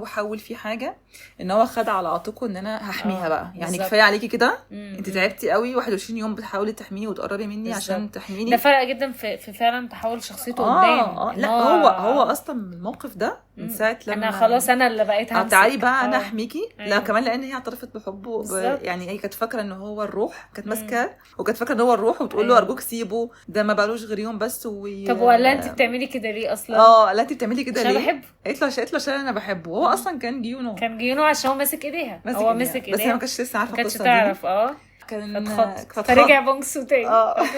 حاول فيه حاجه ان هو خد على عاتقه ان انا هحميها بقى يعني. كفايه عليكي كده، انت تعبتي قوي 21 يوم بتحاولي تحميني وتقربي مني عشان تحميني. ده فرق جدا في فعلا تحول شخصيته قدام. لا هو اصلا الموقف ده من ساعه لما انا خلاص انا اللي بقيت همسك تعالي بقى انا احميكي. لا كمان لان هي اعترفت بحبه يعني هي كانت فاكره ان هو الروح، كانت ماسكاه وكانت فاكره ان هو الروح وتقول له ارجوك سيبه ده ما بقالوش غير يوم بس. طب ولا انت بتعملي كده ليه اصلا؟ لا انت بتعملي كده ليه؟ عشان بحبه. قالت له عشان انا بحبه. وهو اصلا كان جيونو عشان هو ماسك ايديها. هو ماسك ايديها بس هي ما كانتش لسه عارفه القصه دي. ما كانتش تعرف. كان فرجع بونج سو تاني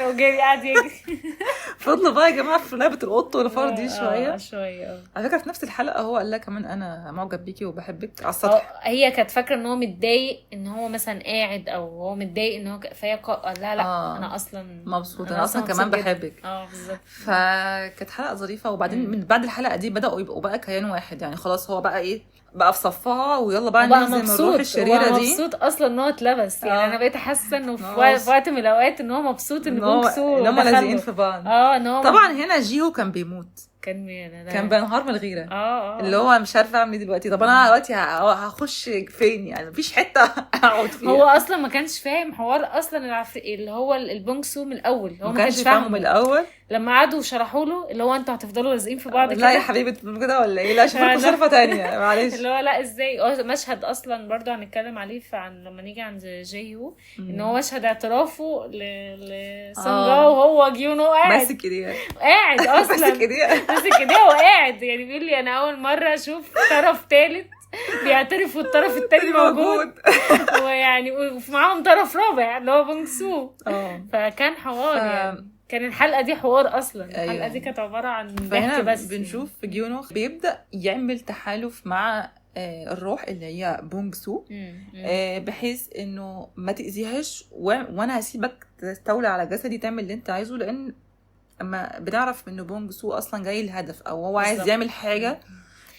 وجري قاعد يجري. فضلوا بقى يا جماعه في لعبه القط والفار دي شويه شويه. على فكره في نفس الحلقه هو قال لها كمان انا معجب بيكي وبحبك على السطح. هي كانت فاكره ان هو متضايق ان هو مثلا قاعد او هو متضايق ان هو فهي قال لها لا انا اصلا مبسوطه، انا اصلا كمان بحبك. بالظبط. فكانت حلقه ظريفه. وبعدين من بعد الحلقه دي بداوا يبقوا بقى كيان واحد، يعني خلاص هو بقى ايه بقى في صفها ويلا بقى ننزل من الروح الشريره دي. مبسوط اصلا ان هو اتلبس يعني. انا بقيت حاسه انه في وقت من الاوقات ان هو مبسوط ان بونج سو ان هم لازقين في بعض. ان هو طبعا هنا جيهو كان بيموت، كان بينهار من الغيره. اللي هو مش عارفه اعمل ايه دلوقتي. طب انا دلوقتي هخش فين يعني؟ مفيش حته اقعد فيها. هو اصلا ما كانش فاهم حوار اصلا اللي هو البونج سو من الاول. هو ما كانش فاهمه من الاول. لما قعدوا وشرحوا له اللي هو انتوا هتفضلوا لازقين في بعض كده. لا يا حبيبي كده ولا ايه؟ لا شوفوا شرفه تانية معلش. اللي هو لا ازاي. مشهد اصلا برضو هنتكلم عليه عن لما نيجي عند جيهو ان هو مشهد اعترافه لسونجا وهو جيونو قاعد ماسك ايديها قاعد اصلا ماسك ايديها وقاعد يعني بيقول لي انا اول مره اشوف طرف ثالث بيعترف والطرف التاني موجود. ويعني ومعاهم طرف رابع اللي هو بونج سو. فكان حوار يعني. كان الحلقه دي حوار اصلا. الحلقه دي كانت عباره عن ضحك بس. بنشوف جيونو بيبدا يعمل تحالف مع الروح اللي هي بونج سو بحيث انه ما تاذيهاش وانا هسيبك تستولي على جسدي تعمل اللي انت عايزه. لان اما بنعرف ان بونج سو اصلا جاي الهدف او هو عايز يعمل حاجه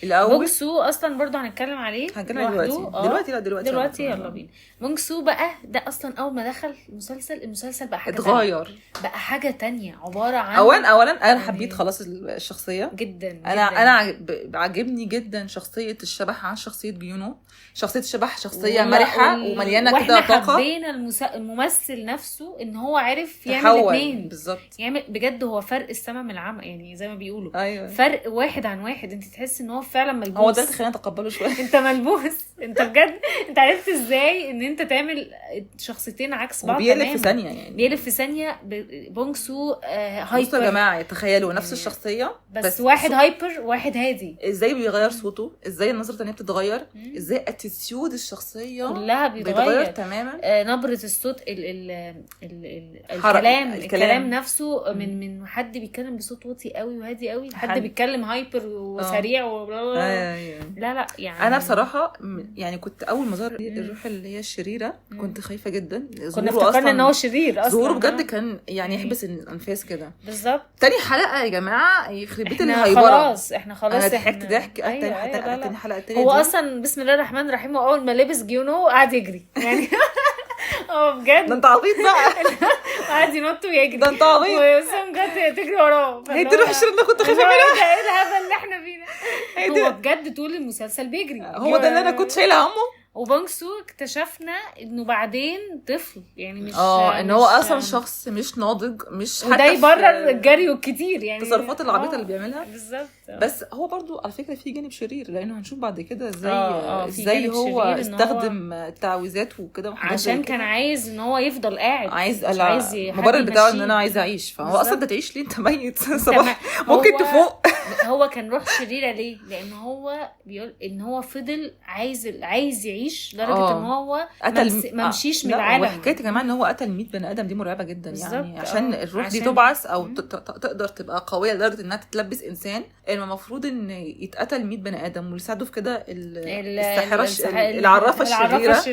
الاول. بونج سو اصلا برضو هنتكلم عليه دلوقتي يلا بينا. بونج سو بقى ده اصلا اول ما دخل المسلسل بقى حاجه اتغير بقى حاجه تانية عباره عن اولا انا حبيت خلاص الشخصيه جدا. انا عجبني جدا شخصيه الشبح عن شخصيه جيونو. شخصيه الشبح شخصيه مرحه ومليانه كده طاقه. واحنا حبينا الممثل نفسه ان هو عرف يعمل الاثنين بالظبط. يعمل بجد. هو فرق السما من العمى يعني زي ما بيقولوا. أيوة. فرق واحد عن واحد. انت تحس ان هو فعلا ملبوس. هو ده اللي خلينا نتقبله شويه. انت ملبوس. انت بجد انت عرفت ازاي ان انت تعمل شخصيتين عكس بعض تماما. بيقلب في ثانيه يعني. بيقلب في ثانيه. بونج سو هايبر. بصوا يا جماعه تخيلوا نفس الشخصيه بس واحد هايبر واحد هادي. ازاي بيغير صوته، ازاي النظره الثانيه بتتغير، ازاي اتيتيود الشخصيه كلها بيتغير تماما. نبره الصوت الكلام نفسه من حد بيتكلم بصوت واطي قوي وهادي قوي لحد بيتكلم هايبر وسريع لا يعني انا بصراحه يعني كنت اول ما ظهر الروح اللي هي الشريره كنت خايفه جدا. كنا افتكرنا ان هو شرير اصلا. ظهوره بجد كان يعني يحبس الانفاس كده بالظبط. تاني حلقه يا جماعه يخرب بيت الهايبره. احنا خلاص انا ضحكت ضحك. تاني حلقه التانيه هو اصلا بسم الله الرحمن الرحيم اول ما لبس جيونو قعد يجري يعني. بجد ده انت عبيط بقى. قعد ينط ويجري. ده انت عبيط. وسام جت تجري وراه. هي دي روح الشرير اللي كنت خايفه منها. ايه الهبل اللي احنا فيه ده؟ هو بجد طول المسلسل بيجري. هو ده اللي انا كنت شايله همه. وبونج سو اكتشفنا انه بعدين طفل يعني مش ان هو اصلا شخص مش ناضج مش حتى وده يبرر الجري الكتير يعني التصرفات العبيطه اللي بيعملها بالظبط. بس هو برضو على فكره في جانب شرير لانه هنشوف بعد كده ازاي هو استخدم التعويذات وكده عشان كان عايز ان هو يفضل قاعد. عايز المبرر بتاعه ان انا عايز اعيش. فهو اصلا ده تعيش ليه؟ انت ميت صباح ممكن تفوق. هو كان روح شريره ليه؟ لان هو بيقول ان هو فضل عايز يعيش لدرجه ان هو ما مشيش من العالم. وحكايه كمان ان هو قتل 100 بني ادم دي مرعبه جدا يعني عشان الروح دي تبعث او تقدر تبقى قويه لدرجه انها تتلبس انسان. المفروض ان يتقتل 100 بني ادم ويساعدوا في كده الساحره العرافه الشريره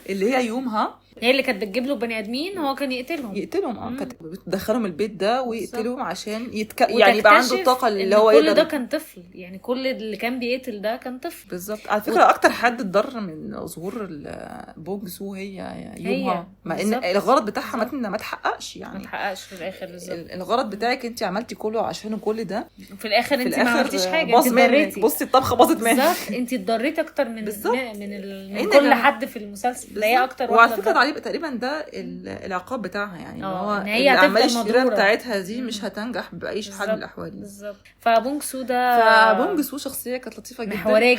اللي هي يومها هي اللي كانت بتجيب له بني ادمين وهو كان يقتلهم. كانت بتدخلهم البيت ده ويقتلهم عشان يعني يبقى عنده الطاقه اللي هو كل ده كان طفل يعني. كل اللي كان بيقتل ده كان طفل بالظبط. على فكره اكتر حد اتضرر من ظهور بونج سو هي يومها مع ان الغرض بتاعها ما تحققش يعني. ما تحققش في الاخر بالظبط. الغرض بتاعك انت عملتي كله عشان كل ده وفي الاخر انت ما عملتيش حاجه. انت اتضريتي. بصي الطبخه باظت منك بالظبط. انت اتضريتي اكتر من كل حد في المسلسل. هي اكتر وعلى فكره تقريبا ده العقاب بتاعها يعني هو العمليه الشريره بتاعتها دي مش هتنجح باي حال من الاحوال بالظبط. فبونج سو شخصيه كانت لطيفه جدا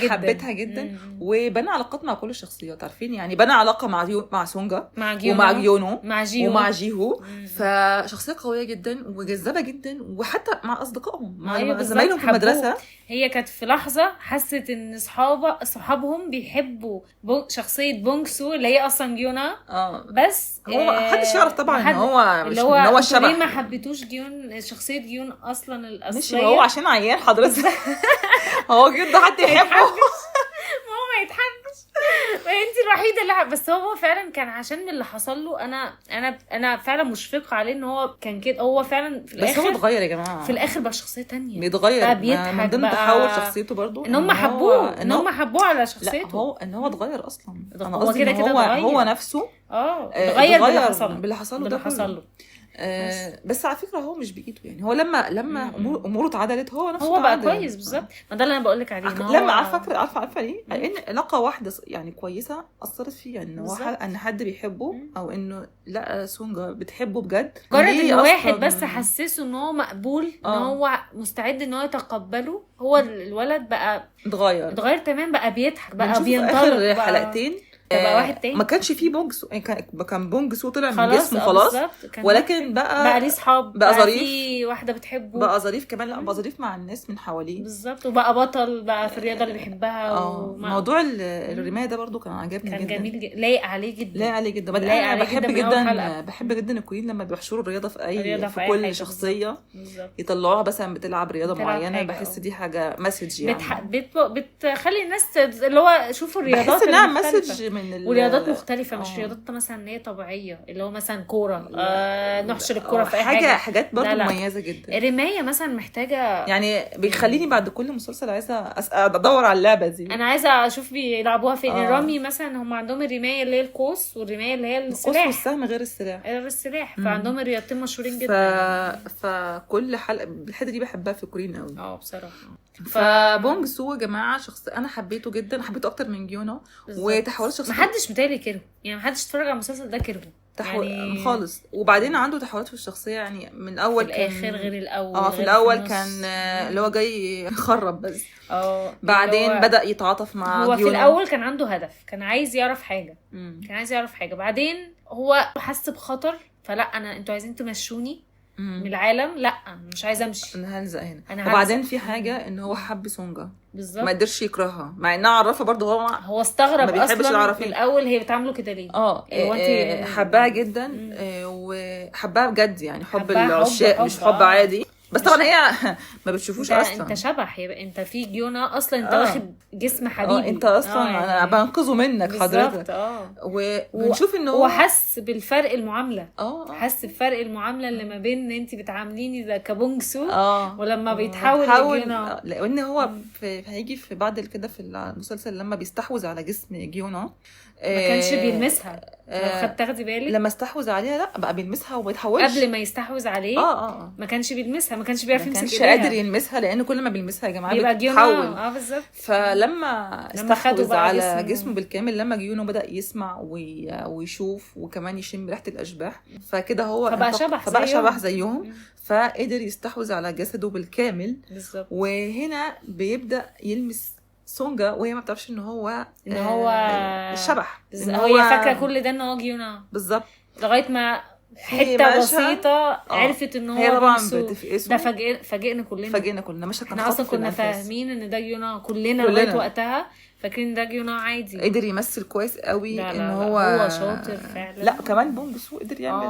حبيتها جدا وبنى علاقات مع كل الشخصيات. عارفين يعني بنى علاقه مع سونجا ومع جيونو ومع جيهو. فشخصيه قويه جدا وجذابه جدا وحتى مع اصدقائهم مع زمايلهم في المدرسه هي كانت في لحظه حست ان صحابهم بيحبوا شخصيه بونج سو اللي هي اصلا جيونا. بس هو محدش يعرف طبعا ان هو مش اللي هو ان هو الشبح. ليه ما حبيتوش جيون، شخصيه جيون اصلا الاصليه؟ مش هو عشان عيان حضرتك. هو جيون ده حد يحبه؟ ما يتحبش. انت الوحيده اللي بس هو فعلا كان عشان من اللي حصل له. انا فعلا مشفقه عليه ان هو كان كده. هو فعلا في الاخر بس هو اتغير يا جماعه، في الاخر بقى شخصيه تانية، بيتغير بقى بيضحك، من ضمن تحول شخصيته برضو ان هم حبوه، ان هم حبوه على شخصيته. لا هو ان هو اتغير اصلا. انا هو قصدي كده ان هو نفسه اتغير باللي حصل له. بس على فكره هو مش بايده يعني. هو لما اموره اتعدلت هو نفسه هو بقى كويس بالظبط. ما ده اللي انا بقول لك عليه. لما عارفه ليه؟ لان علاقه واحده يعني كويسه اثرت فيه، ان هو ان حد بيحبه او انه لا سونجا بتحبه بجد. مجرد ان واحد بس حسسه ان هو مقبول، ان هو مستعد ان هو يتقبله. هو الولد بقى اتغير تمام، بقى بيضحك، بقى بينطلق. اخر حلقتين بقى واحد تاني. ما كانش فيه بونج سو، كان بونج سو طلع من جسمه خلاص، ولكن بقى ليه صحاب، بقى ظريف، في واحده بتحبه، بقى ظريف كمان. لا بقى ظريف مع الناس من حواليه بالظبط، وبقى بطل بقى في الرياضه اللي بيحبها. موضوع الرمايه ده برضو كان عجبني جدا، كان جميل جدا، لايق عليه جدا. انا بحب جدا الكوين لما بيحشروا الرياضه في كل شخصيه بالزبط. يطلعوها مثلا بتلعب رياضه معينه. بحس دي حاجه مسج يعني، بتخلي الناس اللي هو شوفوا الرياضات، بحس انها مسج من ورياضات مختلفه، مش رياضات مثلا ان هي طبيعيه اللي هو مثلا كوره نحشر الكوره في اي حاجات برضو مميزه جدا. رمايه مثلا محتاجه يعني بيخليني بعد كل مسلسل عايزه ادور على اللعبه دي. انا عايزه اشوف بيلعبوها فين. الرمي مثلا هم عندهم الرمايه اللي هي القوس، والرمايه اللي هي السلاح. القوس والسهم غير السلاح. فعندهم الرياضتين مشهورين جدا. فكل حلقه الحته دي بحبها في كورين قوي. بصراحه. فبونج سو يا جماعه شخص انا حبيته جدا، حبيته اكتر من جيونا. وتحولات شخصيه محدش متهيألي كرهه يعني، محدش اتفرج على المسلسل ده كرهه يعني خالص. وبعدين عنده تحولات في الشخصيه يعني، من اول في الاخر غير الاول. في الاول كان اللي هو جاي يخرب بس. بعدين بدا يتعاطف مع هو جيونا. في الاول كان عنده هدف، كان عايز يعرف حاجه. بعدين هو حس بخطر، فلا انتوا عايزين تمشوني من العالم، لا مش عايزه امشي، انا هلزق هنا. وبعدين في حاجه ان هو حب سونجا بالظبط، ما قدرش يكرهها مع انها عرفها برضه. هو استغرب اصلا في الاول هي بتعامله كده ليه. حبها جدا وحبها بجد يعني، حب العشاق مش حب عادي. بس طبعا هي ما بتشوفوش اصلا. انت شبح، انت في جيونا اصلا، انت واخد جسم حبيبي. انت اصلا يعني انا بنقذه منك حضرتك. ونشوف ان هو حس بالفرق المعامله. حس بفرق المعامله اللي ما بين ان انت بتعامليني ده كبونج سو ولما بيتحول لجيونا. لان هو هيجي في بعد كده في المسلسل لما بيستحوذ على جسم جيونا ما كانش بيلمسها. لو تاخدي بالك لما استحوذ عليها لا بقى بيلمسها وما يتحولش. قبل ما يستحوذ عليه ما كانش بيلمسها، ما كانش بيعرف يمسك ايديها، ما كانش قادر يلمسها، لان كل ما بيلمسها يا جماعه بتتحول. بالظبط. فلما استحوذ على جسمه بالكامل، لما جيونه بدا يسمع ويشوف وكمان يشم ريحه الاشباح، فكده هو فبقى شبح زيهم. فقدر يستحوذ على جسده بالكامل بالظبط. وهنا بيبدا يلمس سونجا وهي ما بتعرفش ان هو الشبح. هي فاكره كل ده ان هو جيونا بالظبط، لغايه ما حته بسيطه عرفت ان هو هي طبعا ده. فاجئنا كلنا مش احنا اصلا كنا فاهمين ان ده جيونا كلنا لغايه وقتها فاكرين ده جيونا عادي. قدر يمثل كويس قوي. لا ان هو شاطر فعلا. لا كمان بونج سو قدر يعمل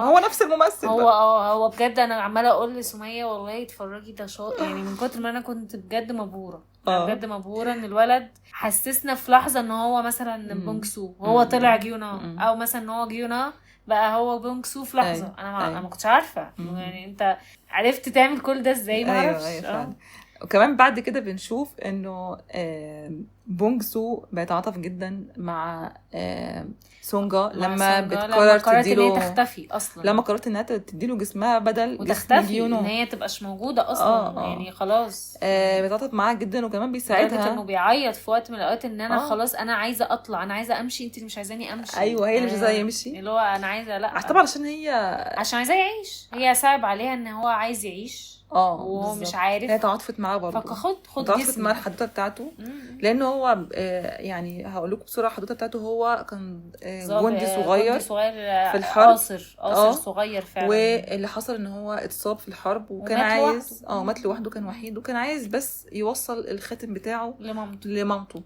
هو نفس الممثل. هو بجد انا عماله اقول لسميه والله اتفرجي ده شاطر يعني، من كتر ما انا كنت بجد مبهوره. بجد مبهوره ان الولد حسسنا في لحظه ان هو مثلا بونج سو وهو طلع جيونا، او مثلا ان هو جيونا بقى هو بونج سو في لحظه. انا ما كنتش عارفه يعني انت عرفت تعمل كل ده ازاي؟ ما اعرفش. وكمان بعد كده بنشوف انه بونج سو بيتعاطف جدا مع سونجا لما قررت ان هي تختفي اصلا، لما قررت انها تديله جسمها بدل جسم جيونو، ان هي تبقاش موجوده اصلا. يعني خلاص بيتعاطف معاها جدا وكمان بيساعدها. انه بيعيط في وقت من الاوقات ان انا خلاص انا عايزه اطلع، انا عايزه امشي، انت مش عايزاني امشي. ايوه هي اللي مش عايزاه يمشي، اللي هو انا عايزه لا طبعا عشان عايزاه يعيش. هي صعب عليها ان هو عايز يعيش وهو مش عارف. هي تعاطفت معاه برضه، فخد تعاطفت مع الحدوته بتاعته، لانه هو يعني هقول لكم بسرعه الحدوته بتاعته. هو كان جندي جندي صغير صغير في الحرب. قاصر صغير فعلا. واللي حصل ان هو اتصاب في الحرب وكان ومات عايز لوحده. مات لوحده، كان وحيد وكان عايز بس يوصل الخاتم بتاعه لمامته. لمامته.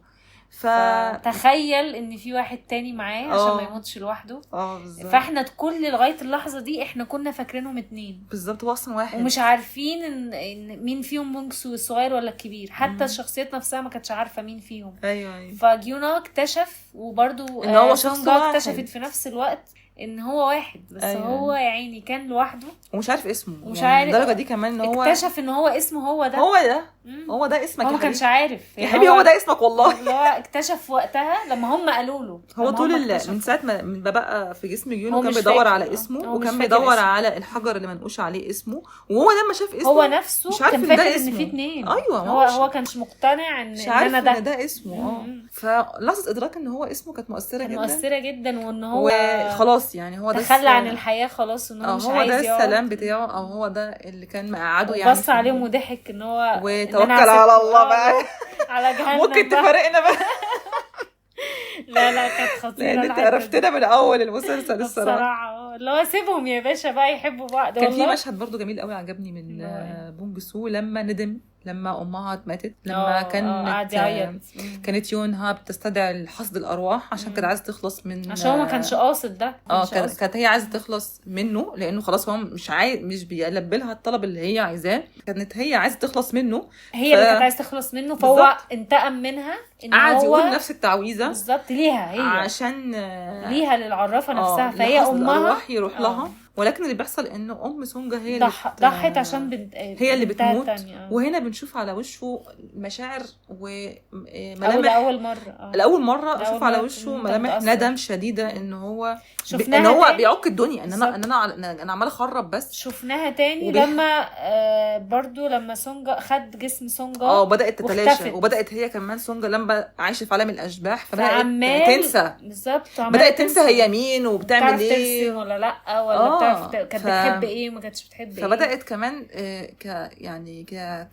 تخيل ان في واحد تاني معاه عشان ما يموتش لوحده. بالظبط. فاحنا كل لغايه اللحظه دي احنا كنا فاكرينهم 2 بالظبط، هو اصلا واحد ومش عارفين ان مين فيهم بونكسو الصغير ولا الكبير. حتى الشخصيات نفسها ما كانتش عارفه مين فيهم. ايوه. فجيونا اكتشف، وبرده ان هو شخص سونجا واحد. اكتشفت في نفس الوقت ان هو واحد بس. أيوة. هو يا عيني كان لوحده ومش عارف اسمه، ومش يعني عارف. الدرجه دي كمان ان هو اكتشف ان هو اسمه هو ده. هو ده اسمك هو يا ما كانش حبيبي. عارف يا حبيبي هو ده اسمك والله. اللي هو اكتشف وقتها لما هم قالوا له. هو لما طول هم من ساعه ما بقى في جسم هو جيونو كان مش بيدور فاكر. على اسمه، هو مش وكان فاكر بيدور اسمه. على الحجر اللي منقوش عليه اسمه. وهو لما شاف اسمه هو نفسه مش عارف كان ان ده فاكر ان اسمه. في 2. ايوه، هو كانش مقتنع ان مش عارف انا ان ده اسمه. فلحظه ادراك ان هو اسمه كانت مؤثره كانت جدا. مؤثره جدا. وان هو وخلاص يعني هو ده تخلى عن الحياه خلاص. ان هو مش عايز ده يقعد. السلام بتاعه، او هو ده اللي كان مقعده يعني. بص عليهم وضحك ان هو وتوكل على الله بقى. على جهنم. ممكن تفارقنا بقى. لا كانت خطيره. لان انت عرفتنا من اول المسلسل الصراحه. اللي هو سيبهم يا باشا بقى يحبوا بعض. كان في مشهد برضو جميل قوي عجبني من بونج سو لما ندم لما امها ماتت. لما كانت يونها بتستدعي حصد الارواح عشان كانت عايزه تخلص من عشان هو ما كانش قاصد ده. كانت هي عايزه تخلص منه لانه خلاص هو مش بيلبي لها الطلب اللي هي عايزاه. كانت هي عايزه تخلص منه. هي اللي كانت عايزه تخلص منه. فهو انتقم منها. قعد يقول نفس التعويذه بالظبط ليها هي عشان ليها للعرافه نفسها. فهي امها الارواح يروح لها. ولكن اللي بيحصل ان ام سونجا هي اللي ضحت عشان هي اللي بتموت. وهنا بنشوف على وشه مشاعر وملامح. لاول مره اشوف على وشه ملامح ندم شديده ان هو شفناها بيعك الدنيا. ان انا عماله اخرب. بس شفناها تاني لما برضو لما سونجا خد جسم سونجا بدات تتلاشى. وبدات هي كمان سونجا لما عايشه في عالم الاشباح فبدات تنسى. بالظبط. بدات تنسى هي مين وبتعمل ايه ولا لا ولا كانت بتحب ايه وما كانتش بتحب ايه. فبدات كمان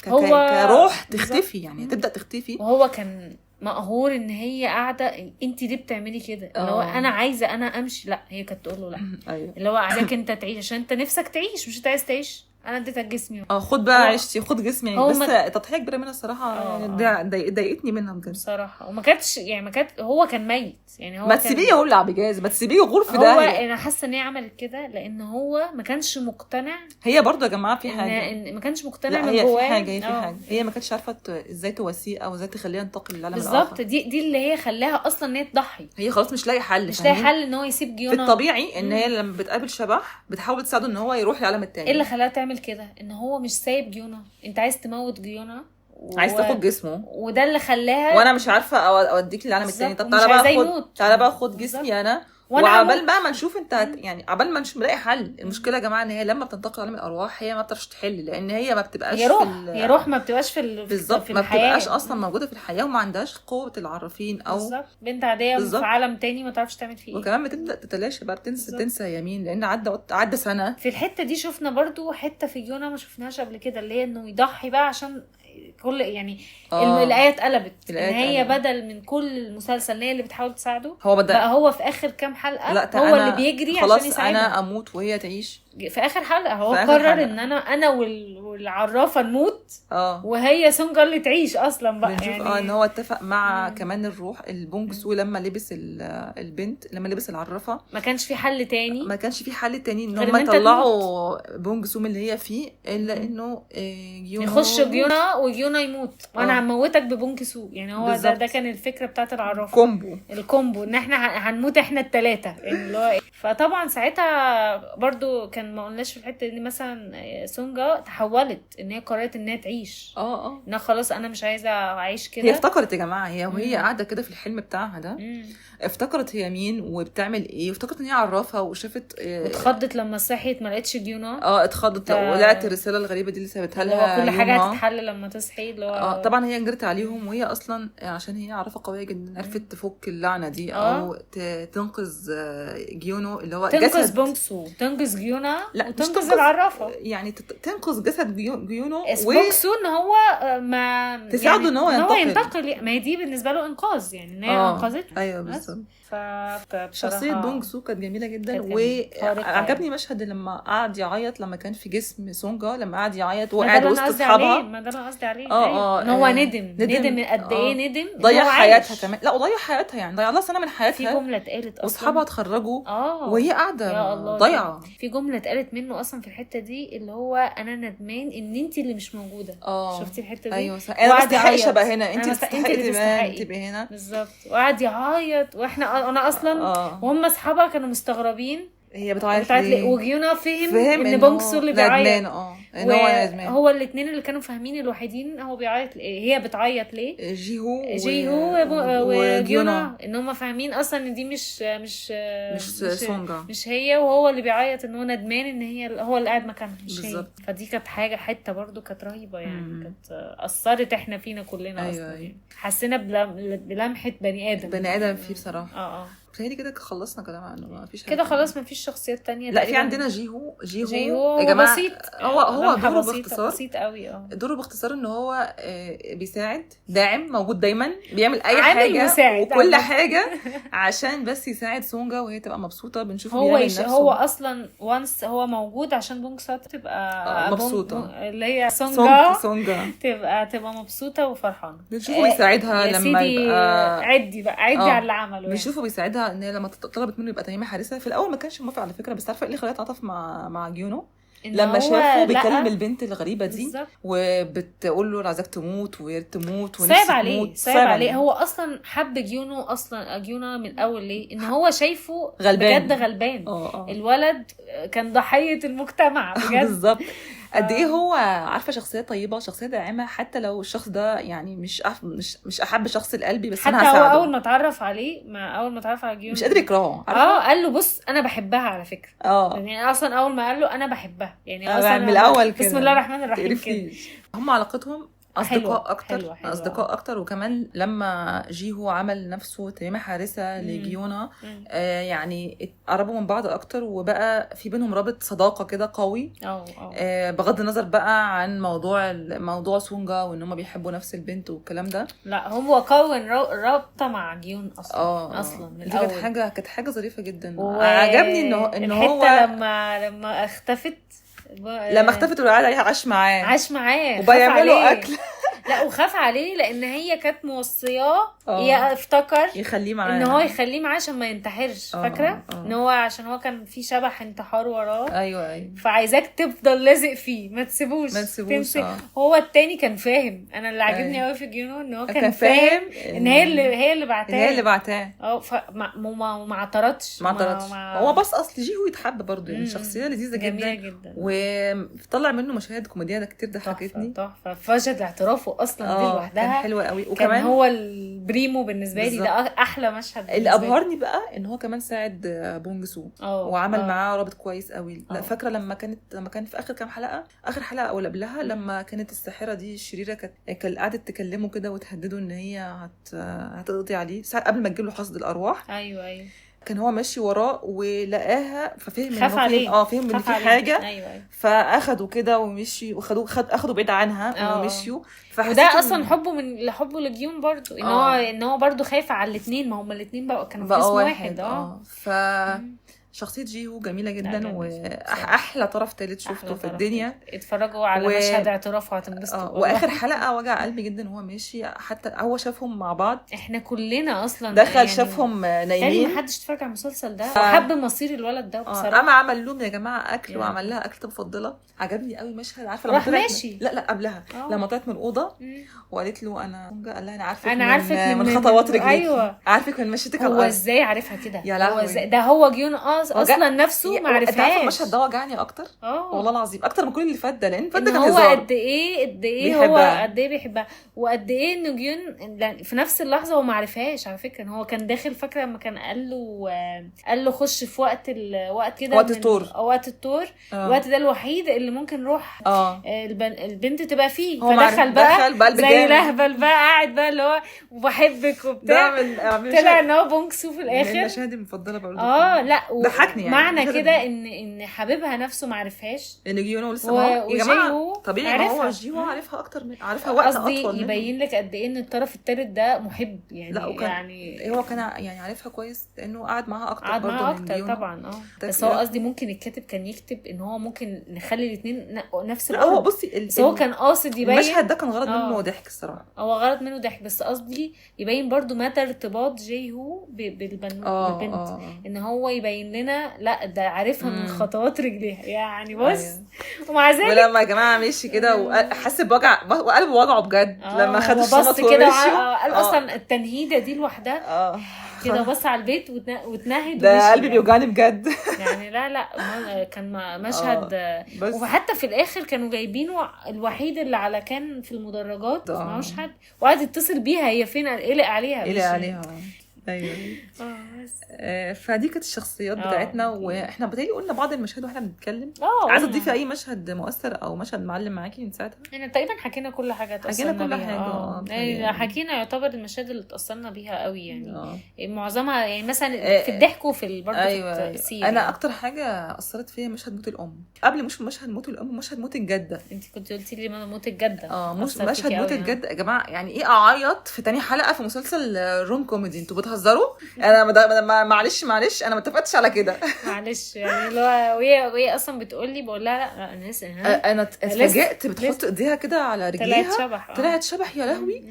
كروح تختفي. يعني تبدا تختفي. وهو كان مقهور ان هي قاعده. انت ليه بتعملي كده؟ اللي هو انا عايزه انا امشي. لا هي كانت تقول له لا. أيوة. اللي هو عايزاك انت تعيش عشان انت نفسك تعيش مش انت عايز تعيش. انا اديتك جسمي. خد بقى عيشتي خد جسمي. بس تضحيه كبيره منها الصراحه. ضايقتني منها بجد بصراحه. وما كانتش يعني ما كانت هو كان ميت. يعني هو ما تسيبيه يولع بجاز. ما تسيبيه يغور في ده. هو انا حاسه ان هي عملت كده لان هو ما كانش مقتنع. هي برضو يا جماعه في حاجه إن ما كانش مقتنع من جواه. في حاجه هي ما كانتش عارفه ازاي تواسيه او ازاي تخليها تنتقل للعالم الاخر. بالظبط. دي اللي هي خلاها اصلا ان هي تضحي. هي خلاص مش لاقي حل. ان هو يسيب جيونا. في الطبيعي ان هي لما بتقابل شبح بتحاول تساعده ان هو يروح العالم التاني. ايه اللي خلاها تعمل كده؟ ان هو مش سايب جيونا. انت عايز تموت جيونا عايز تاخد جسمه. وده اللي خلاها. وانا مش عارفه اوديك للعالم التاني. طب تعالى بقى خد جسمي انا. وعبال بقى ما نشوف انت يعني عبال ما نلاقي حل. المشكله يا جماعه ان هي لما بتنتقل عالم الارواح هي ما بتقدرش تحل. لان هي ما بتبقاش هي روح ما بتبقاش بالظبط. ما بتبقاش اصلا موجوده في الحياه وما عندهاش قوه العرافين او بالظبط. بنت عاديه في عالم تاني ما تعرفش تعمل فيه. وكمان بتبدا تتلاشى بقى. تنسى يمين لان عدى سنه. في الحته دي شفنا برضو حته في جيونا ما شفناهاش قبل كده اللي هي انه يضحي بقى عشان كل يعني الآية اتقلبت. ان هي بدل من كل المسلسل ان هي اللي بتحاول تساعده بقى هو في اخر كام حلقة هو اللي بيجري عشان يساعدها. خلاص انا اموت وهي تعيش. في اخر حلقة هو قرر ان انا والعرافة نموت. وهي سونجا اللي تعيش اصلا بقى. يعني ان هو اتفق مع كمان الروح البونج سو لما لبس البنت لما لبس العرافة. ما كانش في حل تاني. ان هم يطلعوا بونج سو من اللي هي فيه الا انه يخش جيونا وجيونا يموت. وانا هموتك ببونج سو. يعني هو ده كان الفكرة بتاعت العرافة. الكومبو ان احنا هنموت احنا الثلاثة. يعني اللي هو فطبعا ساعتها برضو كان ما قلناش في الحته دي مثلا سونجا تحولت ان هي قررت ان هي تعيش. انها خلاص انا مش عايزه اعيش كده. هي افتكرت يا جماعه وهي قاعده كده في الحلم بتاعها ده. افتكرت هي مين وبتعمل ايه. وافتكرت ان هي عرافه وشافت اتخضت لما صحيت ما لقيتش جيونا. اتخضت ولقت الرساله الغريبه دي اللي سابتها لها. كل حاجه هتتحل لما تصحي. اللي طبعا هي جرت عليهم وهي اصلا عشان هي عرافه قويه جدا عرفت تفك اللعنه دي او تنقذ جيونو اللي هو تنقذ بونج سو. تنقذ جيونا جيونا لا، مش وتنقذ تنقذ، العرافه. يعني تنقذ جسد جيونو بونكسو ان هو ما تساعده ان هو ينتقل. ما هي دي بالنسبه له انقاذ، يعني ان هي انقذته. ايوه بالظبط. شخصية بونج سو كانت جميلة جدا، وعجبني مشهد لما قعد يعيط لما كان في جسم سونجا، لما قعد يعيط وقعد وسط اصحابها. ما ده انا قصدي عليه. ان هو ندم قد ايه، ندم ضيع حياتها كمان. لا، وضيع حياتها، يعني ضيع لها سنة من حياتها. في جملة اتقالت اصلا واصحابها اتخرجوا وهي قاعدة ضايعة. في جملة اتقالت منه اصلا في الحتة دي، اللي هو انا ندمان ان انت اللي مش موجودة. شفتي الحتة دي؟ ايوه انا بستحقش ابقى هنا، انت تستحقي تبقي هنا بالظبط. وقعد يعيط، واحنا انا اصلا وهم اصحابها كانوا مستغربين هي بتعيط ليه، وجيونا فهم ان بونكسو اللي بيعيط. ان هو ندمان. هو الاثنين اللي كانوا فاهمين الوحيدين هو بيعيط ليه، هي بتعيط ليه، جيهو وجيونا، ان هم فاهمين اصلا ان دي مش سونجا، مش هي، وهو اللي بيعيط ان هو ندمان ان هي هو اللي قاعد مكانها مش بالزبط. هي. فدي كانت حته برضو كانت رهيبه، يعني كانت اثرت احنا فينا كلنا. اصلا يعني حسينا بلمحه بني ادم فيه بصراحه. بتهيألي كده خلصنا كلام عنه، ما فيش كده خلاص، ما فيش شخصيات تانية. لا، في عندنا جيهو يا جماعه بسيط. هو دوره باختصار بسيط قوي. دوره باختصار ان هو بيساعد، داعم، موجود دايما، بيعمل اي حاجه وكل حاجه عشان بس يساعد سونجا وهي تبقى مبسوطه. بنشوفه هو اصلا وانس هو موجود عشان بونكسو تبقى مبسوطه، اللي هي سونجا تبقى مبسوطه وفرحانه. بنشوفه بيساعدها لما يبقى عدي على اللي عمله. بنشوفه بيساعدها ان هي لما طلبت منه يبقى تيمة حارسه. في الاول ما كانش موافق على فكره، بس عارفه ايه اللي خلاه يتعاطف مع جيونو لما شافه بيكلم البنت الغريبه دي بالزبط. وبتقول له عايزاك تموت وتموت صعب عليه. هو اصلا حب جيونا من الاول. ليه؟ ان هو شايفه بجد غلبان. الولد كان ضحيه المجتمع بجد. بالظبط. قد ايه هو عارفه شخصيه طيبه، شخصيه داعمه، حتى لو الشخص ده يعني مش احب شخص القلبي، بس حتى انا هساعده. هو اول ما اتعرف عليه على جيونو مش قادر يكرهه. قال له بص انا بحبها على فكره. يعني اصلا اول ما قال له انا بحبها، يعني اصلا من الاول كده بسم الله الرحمن الرحيم كده. هم علاقتهم اصدقاء اكتر. حلوة. اصدقاء اكتر. وكمان لما جيهو عمل نفسه تيمة حارسه لجيونا يعني قربوا من بعض اكتر، وبقى في بينهم رابط صداقه كده قوي. بغض النظر بقى عن موضوع سونجا وان هم بيحبوا نفس البنت والكلام ده. لا، هو كون رابطه مع جيون اصلا من الاول. كانت حاجه ظريفه جدا. عجبني ان هو لما اختفت وقعد عاش معاه وبيعملوا اكل. لا، وخاف عليه لان هي كانت موصياه. هي افتكر يخليه معاه، ان هو يخليه معاه عشان ما ينتحرش. فاكره ان هو عشان هو كان في شبح انتحار وراه. ايوه فعايزاك تفضل لازق فيه، ما تسيبوش. هو التاني كان فاهم. انا اللي عاجبني قوي في جيونو ان هو كان فاهم ان هي اللي بعتاه. ما اعترضش. هو بس اصل جيهو يتحب برضه، يعني شخصيه لذيذه جدا وطلع منه مشاهد كوميديه كتير ضحكتني. تحفه. فشل اعترافه اصلا دي لوحدها كان حلوه قوي. وكمان كان هو البريمو بالنسبه لي. ده احلى مشهد اللي ابهرني بقى ان هو كمان ساعد بونج سو وعمل معاه رابط كويس قوي. لا، فاكره لما كان في اخر كام حلقه، اخر حلقه او قبلها، لما كانت الساحره دي الشريره كانت قعدت تكلمه كده وتهدده ان هي هتقضي عليه ساعه قبل ما تجيب له حصد الارواح. ايوه كان هو ماشي وراه ولقاها، ففهم خاف عليه. فهم ان في حاجه. أيوة. فاخدوا كده ومشي اخدوا بعيد عنها ومشيوا. وده اصلا حبه لجيون برضو، ان هو برضو خايف على الاثنين. ما هم الاثنين كانوا في اسم واحد. شخصية جيهو جميلة جدا واحلى طرف ثالث شفته في الدنيا. اتفرجوا على مشهد اعترافه وهتنبسطوا. واخر حلقة وجع قلبي جدا وهو ماشي، حتى هو شافهم مع بعض. احنا كلنا اصلا دخل يعني شافهم نايمين. ما حدش اتفرج على المسلسل ده وحب مصير الولد ده بصراحة. اما عمل لهم يا جماعة اكل وعمل لها اكلة مفضلة. عجبني قوي مشهد. عارفة لما طلعت ماشي. لا قبلها لما طلعت من الأوضة وقالت له قال لها انا عارفك من خطوات رجليك. ايوه عارفك من مشيتك. هو ازاي عارفها كده؟ هو ازاي ده؟ هو جيون اصلا نفسه ما عرفهاش. عارفه المشهد ده وجعني اكتر. والله العظيم اكتر من كل اللي فات ده، لان فات ده كان هو قد ايه هو قد ايه بيحبها، وقد ايه انه جيون في نفس اللحظه هو ما عرفهاش على فكره. هو كان داخل فاكره لما كان قال له خش في وقت كده وقت الطور. الوقت ده الوحيد اللي ممكن روح البنت تبقى فيه. فدخل بقى زي لهبل بقى قاعد بقى اللي هو وبحبك وبتاع. طلع ان هو بونكسو في الاخر. مشاهدي المفضله برضه. لا بيضحكني يعني معنى كده ان حبيبها نفسه ما عرفهاش، ان جيونو لسه يا جماعه طبيعي، ما هو جيو عارفها. عارفها اكتر من عارفها وقت قصدي اطول يبين لك قد ايه ان الطرف الثالث ده محب يعني. لا وكان يعني هو كان يعني عارفها كويس لانه قعد معاها اكتر، قعد معاها برضه من اكتر جيونو طبعا. بس هو قصدي ممكن الكاتب كان يكتب ان هو ممكن نخلي الاثنين نفس لا هو القرب، بصي بس هو كان قاصد يبين. المشهد ده كان غلط منه ضحك الصراحه، هو غلط منه ضحك، بس قصدي يبين برضو مدى ارتباط جي هو بالبنت، ان هو يبين لنا لا ده عارفها من خطوات رجليها يعني. بص ومع ذلك ولما يا جماعه مشي كده وحس بوجع وقلبه وجعه بجد لما خد الشنط كده قال اصلا التنهيده دي لوحدها كده، بص على البيت وتنهد ده قلبي بيوجعني بجد يعني. لا كان مشهد وحتى في الاخر كانوا جايبينه الوحيد اللي على كان في المدرجات معهوش حد، وقعد يتصل بيها هي فين، قلق عليها ايوه فدي كانت الشخصيات بتاعتنا، واحنا بتهيألي قلنا بعض المشاهد واحنا بنتكلم. عايزه تضيفي اي مشهد مؤثر او مشهد معلم معاكي من ساعتها؟ احنا تقريبا حكينا كل حاجه اتأثرنا بيها. حكينا يعتبر المشاهد اللي اتأثرنا بيها قوي يعني. معظمها يعني مثلا في الضحك وفي برضه في التأثير. انا اكتر حاجه اثرت فيا مشهد موت الام، قبل مش مشهد موت الام، مشهد موت الجده. انت كنت قلتي لي موت الجده. مشهد موت الجده يا جماعه، يعني ايه اعيط في تاني حلقه في مسلسل روم كوميدي؟ انتوا بتهزروا؟ انا معلش انا ما اتفقتش على كده معلش يعني. اللي هو وهي اصلا بتقول لي، بقول لها لا انا اتفاجئت بتحط ايديها كده على رجليها، طلعت شبح يا لهوي.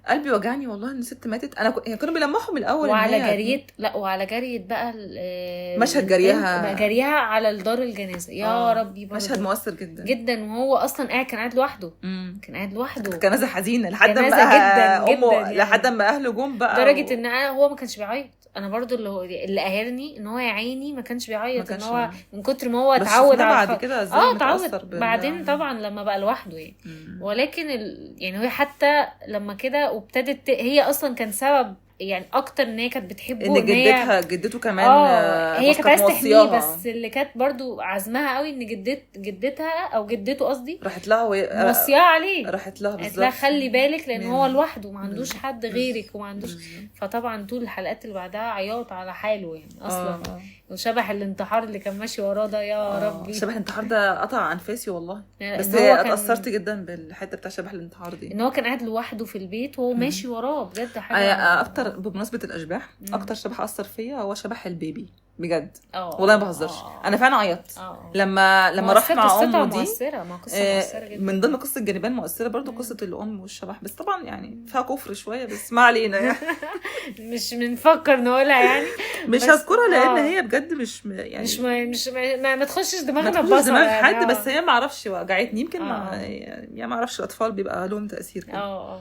قلبي وجعني والله ان الست ماتت. انا كانوا بيلمحوا من الاول وعلى جريت بقى مشهد جريها على الدار الجنازه يا ربي، مشهد مؤثر جدا جدا. وهو اصلا كان قاعد لوحده، جنازه حزينه لحد ما امه لحد ما اهله جم بقى، لدرجه ان هو ما كانش بيعيط. انا برضو اللي قاهرني ان هو يا عيني ما كانش بيعيط، ان هو من كتر ما هو اتعود على بعد كده اتعود بعدين طبعا لما بقى لوحده يعني. ولكن يعني هي حتى لما كده وابتدت هي اصلا كان سبب يعني اكتر ان هي كانت بتحبه، ان جدته كمان هي كانت عايزه تحميه، بس اللي كانت برضو عزمها قوي ان جدتها او جدته قصدي راحت لها موصياه عليه، راحت لها بالظبط، قالت لها خلي بالك لان هو لوحده ما عندوش حد غيرك وما عندوش. فطبعا طول الحلقات اللي بعدها عياط على حاله يعني اصلا. وشبح الانتحار اللي كان ماشي وراه ده يا ربي، شبح الانتحار ده قطع انفاسي والله. بس اتأثرت جدا بالحته بتاع شبح الانتحار دي، ان هو كان قاعد لوحده في البيت وهو ماشي وراه بجد. حاجه اكتر بمناسبه الاشباح اكتر شبح اثر فيا هو شبح البيبي بجد والله ما بهزرش. انا فعلا عيطت لما راح مع امه دي. مؤثرة جدا. من ضمن قصه الجانبان مؤثره برضو قصه الام والشبح، بس طبعا يعني فيها كفر شويه، بس ما علينا يعني مش بنفكر نقولها يعني مش هذكرها لان هي بجد مش يعني مش ما تخشش دماغنا ببصر دماغ حد. بس هي ما اعرفش وجعتني يمكن يعني ما اعرفش الاطفال بيبقى لهم تاثير كده.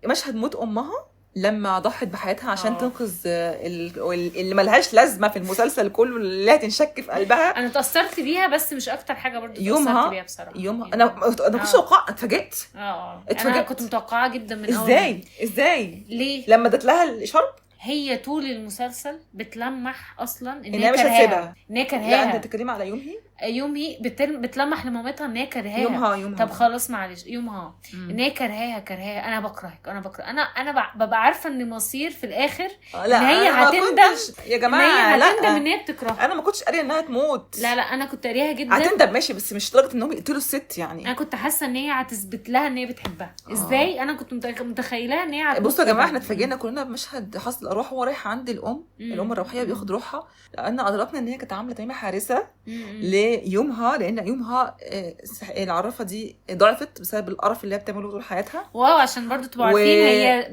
مشهد موت امها لما ضحت بحياتها عشان تنقذ اللي ملهاش لازمه في المسلسل كله، اللي هتنشك في قلبها. انا اتأثرت بيها بس مش اكتر حاجه برضو اتأثرت بيها بصراحه. يومها انا ما كنتش متوقعه، اتفاجئت. انا كنت متوقعه جدا من ازاي ليه لما ادت لها الشرب. هي طول المسلسل بتلمح اصلا ان هي مش هتسيبها، ان هي كرهاها. لا انت بتتكلمي على يومهي بتلمح لمامتها ان هي كرهاها. يومها طب خلاص معلش يومها ان هي كرهاها انا بكرهك انا ببقى عارفه ان مصير في الاخر ان هي هتندم يا جماعه. ان هي هتندم ان هي بتكرهها. انا ما كنتش قاريه انها تموت. لا انا كنت قاريها جدا. هتندم ماشي بس مش لدرجه انهم يقتلوا الست يعني. انا كنت حاسه ان هي هتثبت لها ان هي بتحبها. ازاي انا كنت متخيلها ان هي بصوا يا جماعه احنا اتفاجئنا كلنا بمشهد حصل الارواح وهو رايح عند الام الروحيه بياخد روحها، لان ادركنا ان هي كانت عامله تميمه حارسه ليومها، لان يومها العرافه دي ضعفت بسبب القرف اللي هي بتعمله طول حياتها. عشان برضو تبقوا عارفين هي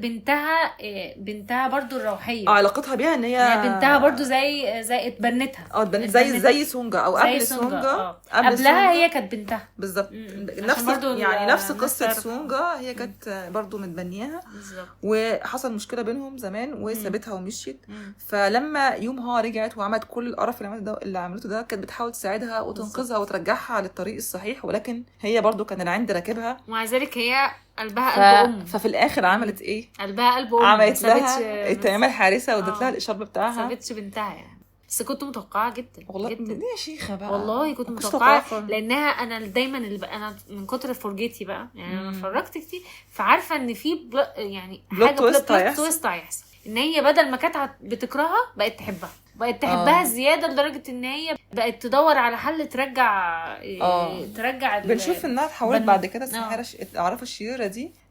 بنتها برضو الروحيه علاقتها بيها ان هي بنتها برضو زي اتبنتها زي سونجا او قبل سونجا. قبلها هي كانت بنتها بالظبط نفس قصه سونجا. هي كانت برضو متبنياها وحصل مشكله بينهم زمان وسابتها ومشيت. فلما يومها رجعت وعملت كل القرف اللي عملته ده كانت بتحاول تساعدها وتنقذها وترجعها للطريق الصحيح، ولكن هي برضو كان العند راكبها، ومع ذلك هي قلبها قلب ام. ففي الاخر عملت ايه؟ قلبها قلب ام، عملت لها التميمه الحارسه وادت لها الاشاره بتاعها، ما سابتش بنتها يعني. بس كنت متوقعه جدا والله جدا. يا شيخه بقى والله كنت متوقعه لانها انا دايما انا من كتر فرجتي بقى يعني انا اتفرجت كتير فعارفه ان في يعني حاجه تويست هيحصل. ان هي بدل ما كانت بتكرهها بقت تحبها زياده لدرجه ان هي بقت تدور على حل ترجع بنشوف انها اتحولت بعد كده الساحره اعرف الشريره دي.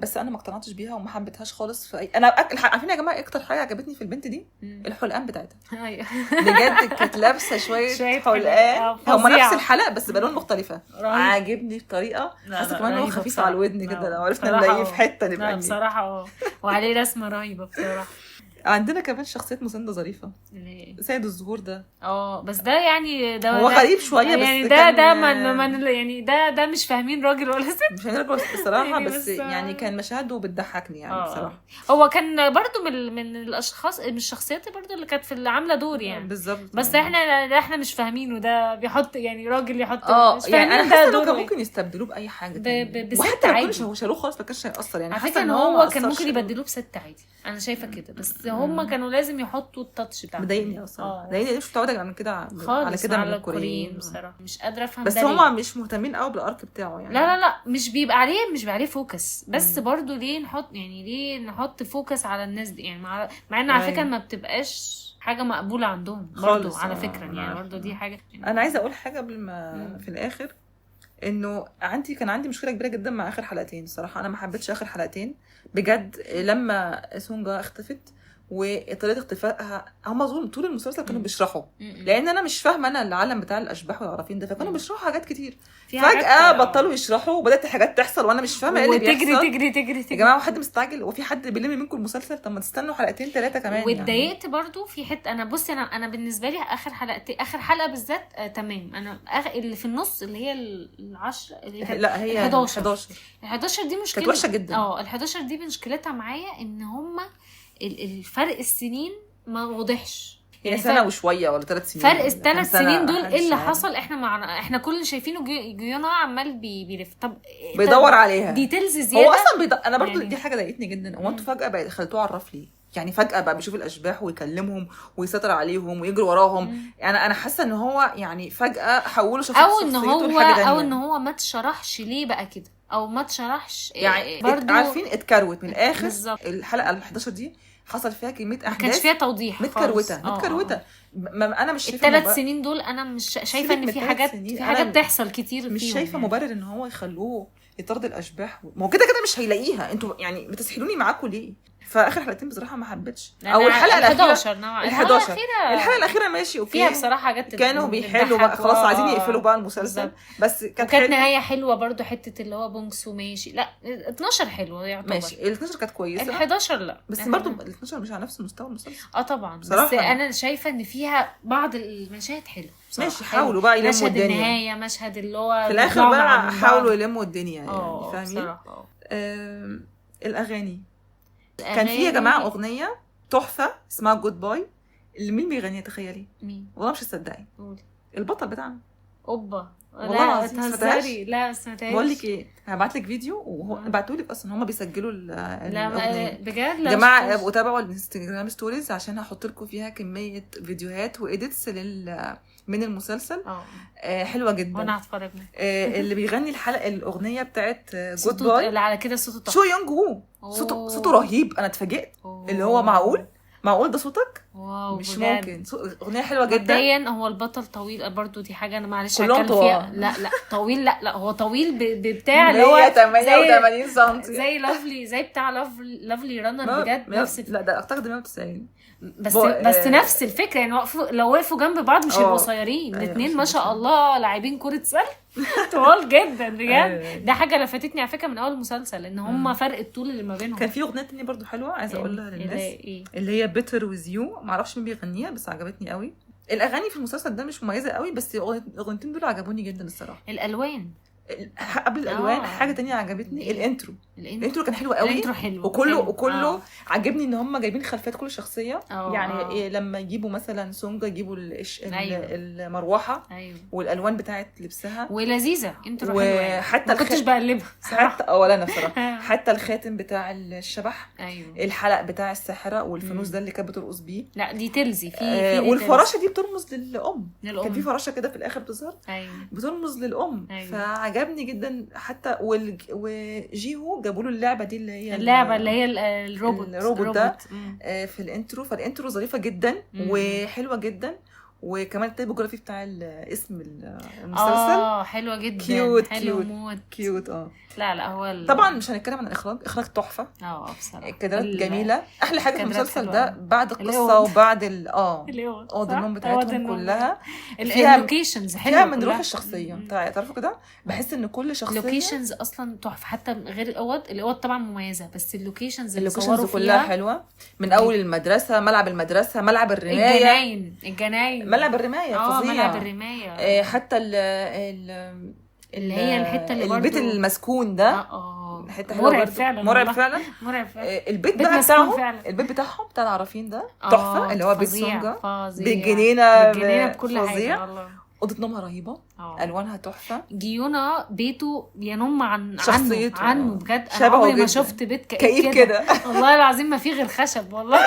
بس انا ما اقتنعتش بيها وما حبيتهاش خالص. انا عارفين يا جماعه اكتر حاجه عجبتني في البنت دي الحلقان بتاعتها. ايوه بجد كانت لابسه شويه حلقان هم نفس الحلقه بس بالوان مختلفه. عاجبني بطريقه حاسه كمان هو خفيف على الودن كده لو عرفنا نلاقيه في حته نبقى بصراحه وعليه رسمه رهيبه بصراحه. عندنا كمان شخصية مساندة ظريفة سيد الزهور ده. بس ده يعني ده هو غريب شوية يعني بس ده من يعني ده مش فاهمين راجل ولا ست. مش فاهمين راجل الصراحة بس يعني كان مشاهده بتضحكني يعني بصراحة. هو كان برضو من الاشخاص من الشخصيات برضو اللي كانت في عاملة دور يعني بالظبط. بس احنا مش فاهمينه ده بيحط يعني راجل يحط مش يعني انا حاسة انه كان إيه. ممكن يستبدلوه بأي حاجة بست عادي. هو شالوه خالص ما كانش هيأثر يعني. حاسة ان هو كان ممكن يبدلوه بست عادي. انا شايفة كده بس هم كانوا لازم يحطوا التاتش بتاعهم. مضايقني اصلا مضايقني مش متعوده من كده على كده من الكوريين بصراحه. مش قادره افهم بس هم مش مهتمين قوي بالارك بتاعه يعني. لا مش بيبقى عليه فوكس بس برضو ليه نحط فوكس على الناس دي يعني مع ان على فكره ما بتبقاش حاجه مقبوله عندهم برضو على فكره يعني برضو دي حاجه يعني. انا عايزه اقول حاجه قبل ما في الاخر انه كان عندي مشكله كبيره جدا مع اخر حلقتين الصراحه. انا ما حبيتش اخر حلقتين بجد لما سونجا اختفت وطريقه اختفائها. هم طول المسلسل كانوا بيشرحوا لان انا مش فاهمه انا العالم بتاع الاشباح والعرافين ده فكانوا بيشرحوا حاجات كتير فجاه بطلوا يشرحوا وبدات حاجات تحصل وانا مش فاهمه ايه اللي بيحصل. تجري يا جماعه حد مستعجل وفي حد بيلم منكم المسلسل طب ما تستنوا حلقتين 3 كمان. واتضايقت يعني. برضو في حته انا بصي انا بالنسبه لي اخر حلقه بالذات تمام. انا اللي في النص اللي هي ال10 لا هي 11 دي مشكله كانت وحشه جدا. ال11 دي مشكلتها معايا ان هم الفرق السنين ما واضحش يعني سنه وشويه ولا 3 سنين. فرق ال3 سنين دول ايه اللي حصل؟ احنا كل اللي شايفينه جيونا عمال بيلف. طب بيدور عليها ديتيلز زياده. هو اصلا انا برضو يعني دي حاجه ضايقتني جدا. هو انتوا فجاه بقى خليتوه عرف ليه يعني فجاه بقى بيشوف الاشباح ويكلمهم ويسيطر عليهم ويجري وراهم يعني انا حاسه ان هو يعني فجاه حولوا شخصيته لحاجه ثانيه او ان هو ما اتشرحش ليه بقى كده او ما اتشرحش يعني برضو عارفين اتكروت من الاخر بالزبط. الحلقه ال11 دي حصل فيها كميه احداث ما كانش فيها توضيح متكروته. انا مش شايفه ال3 سنين دول انا مش شايفه ان في حاجات تحصل كتير مش فيهم شايفه يعني. مبرر ان هو يخلوه يطرد الاشباح ما هو كده مش هيلاقيها. انتوا يعني بتسحلوني معاكم ليه؟ فاخر حلقتين بصراحه ما حبيتش او الحلقه الاخيره الحلقه الاخيره ماشي اوكي فيها بصراحه حاجات كانوا بيحلوا بقى خلاص عايزين يقفلوا بقى المسلسل بس كانت نهايه حلوه برضو حته اللي هو بونكسو ماشي. لا 12 حلوه يعتبر ماشي ال12 كانت كويسه ال11 لا بس برضو ال12 مش على نفس مستوى المسلسل طبعا بس انا شايفه ان فيها بعض المشاهد حلوه ماشي. حاولوا بقى يلموا الدنيا مشهد النهايه مشهد اللي هو في الاخر بقى حاولوا يلموا الدنيا يعني فاهمين. الاغاني كان في يا جماعه اغنيه تحفه اسمها جود باي. اللي مين بيغنيها تخيلي؟ مين؟ والله مش هتصدقي البطل بتاعنا اوبا. والله تهزري لا سمعتهاش. بقول لك ايه هبعت لك فيديو وهو بعتوا لك اصلا هم بيسجلوا لا بجد يا جماعه ابقوا تابعوا الانستجرام ستوريز عشان هحط لكم فيها كميه فيديوهات وايديتس من المسلسل حلوه جدا وانا هتفرج اللي بيغني الاغنيه بتاعت جود باي على كده صوته شو يونج وو صوته رهيب. انا اتفاجئت اللي هو معقول ده صوتك؟ واو مش بجد. ممكن اغنيه حلوه جدا. مبدئيا هو البطل طويل برضو دي حاجه انا معلش هتكلم فيها. لا طويل لا هو طويل بتاع اللي هو 88 سم زي لافلي زي بتاع لافلي رانر بجد نفس لا ده اعتقد 190 بس نفس الفكره يعني لو وقفوا جنب بعض مش هيبقوا قصيرين الاثنين ما شاء الله لاعبين كره سله طوال جدا بجد. ده حاجه لفتتني على فكره من اول المسلسل ان هم فرق الطول اللي ما بينهم. كان في اغنيه تانية برضو حلوه عايزه اقولها للناس اللي هي بيتر ويز يو ما اعرفش مين بيغنيها بس عجبتني قوي. الاغاني في المسلسل ده مش مميزه قوي بس الاغنيتين دول عجبوني جدا الصراحه. الالوان قبل الالوان حاجه تانية عجبتني الانترو كان حلو قوي. الانترو حلو وكله عجبني ان هم جايبين خلفيات كل شخصيه يعني لما يجيبوا مثلا سونجا يجيبوا المروحه والالوان بتاعت لبسها ولذيذه انترو حلوه وحتى ما كنتش بقلبها حتى ولا انا بصراحه حتى الخاتم بتاع الشبح الحلق بتاع الساحره والفانوس ده اللي كانت بترقص بيه. لا دي تلزي في والفراشه دي بترمز للام. كان في فراشه كده في الاخر بتظهر بترمز للام فعجبني عجبني جدا حتى وجيهو جابوا له اللعبه دي اللي هي الروبوت ده في الانترو. فالانترو ظريفه جدا وحلوه جدا، وكمان التايبوجرافي بتاع اسم المسلسل حلوه جدا، كيوت حلو كيوت موت. كيوت. لا هو طبعا مش هنتكلم عن اخراج تحفه. بصراحه الكادرات جميله. احلى حاجه في المسلسل ده بعد القصه الأوض. وبعد اوض النوم بتاعتهم كلها اللوكيشنز فيها من روح الشخصيه. تعرفوا كده بحس ان كل شخصيه اللوكيشنز اصلا تحفه، حتى غير الاوض طبعا مميزه، بس اللوكيشنز اللي اللوكيشنز صوروا كلها فيها حلوه، من اول المدرسه، ملعب المدرسه، ملعب الرمايه، الجناين ملعب الرمايه فظيع. ملعب الرمايه حتى اللي هي الحته اللي البيت برضو المسكون ده حته حلوه مرعب برضو. فعلا، مرعب فعلا. البيت بقى بتاعهم، البيت بتاعهم بتاع العرافين ده تحفه، اللي هو بيت سونجا بالجنينه بكل حاجه والله. اوضه نومها رهيبه، الوانها تحفه. جيونا بيته ينم عنه بجد. عمري ما شفت بيت كئيب كده والله العظيم، ما فيه غير خشب والله.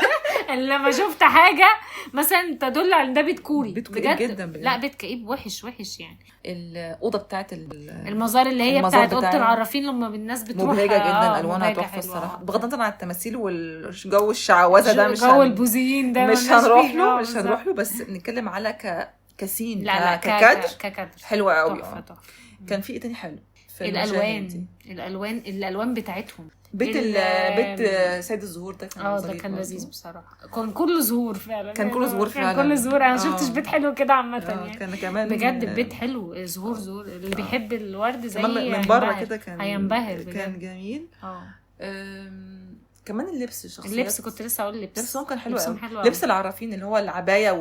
لما شفت حاجه مثلا تدل على ان ده بيت كوري بجد جدا لا بيت كئيب وحش يعني. الاوضه بتاعت المزار اللي هي بتاعت اوضه العرافين لما الناس بتروح مبهجه جدا، الوانها تحفه الصراحه، بغض النظر عن التماثيل والجو الشعوذه ده، مش جو البوذيين ده مش هنروح له بس نتكلم على كسين ككادر حلوه قوي. كان في ايه تاني حلو؟ الالوان بتاعتهم. بيت سيد الزهور ده كان لذيذ بصراحه، كان كله زهور فعلا، كان كله زهور فعلا، كان كله زهور. انا شفتش بيت حلو كده عامه يعني. كان كمان بجد البيت حلو، زهور اللي بيحب الورد زي من بره كده كان هينبهر بجد. كان جميل. كمان اللبس كنت لسه اقول لبسهم كان حلو قوي. لبس العرافين اللي هو العبايه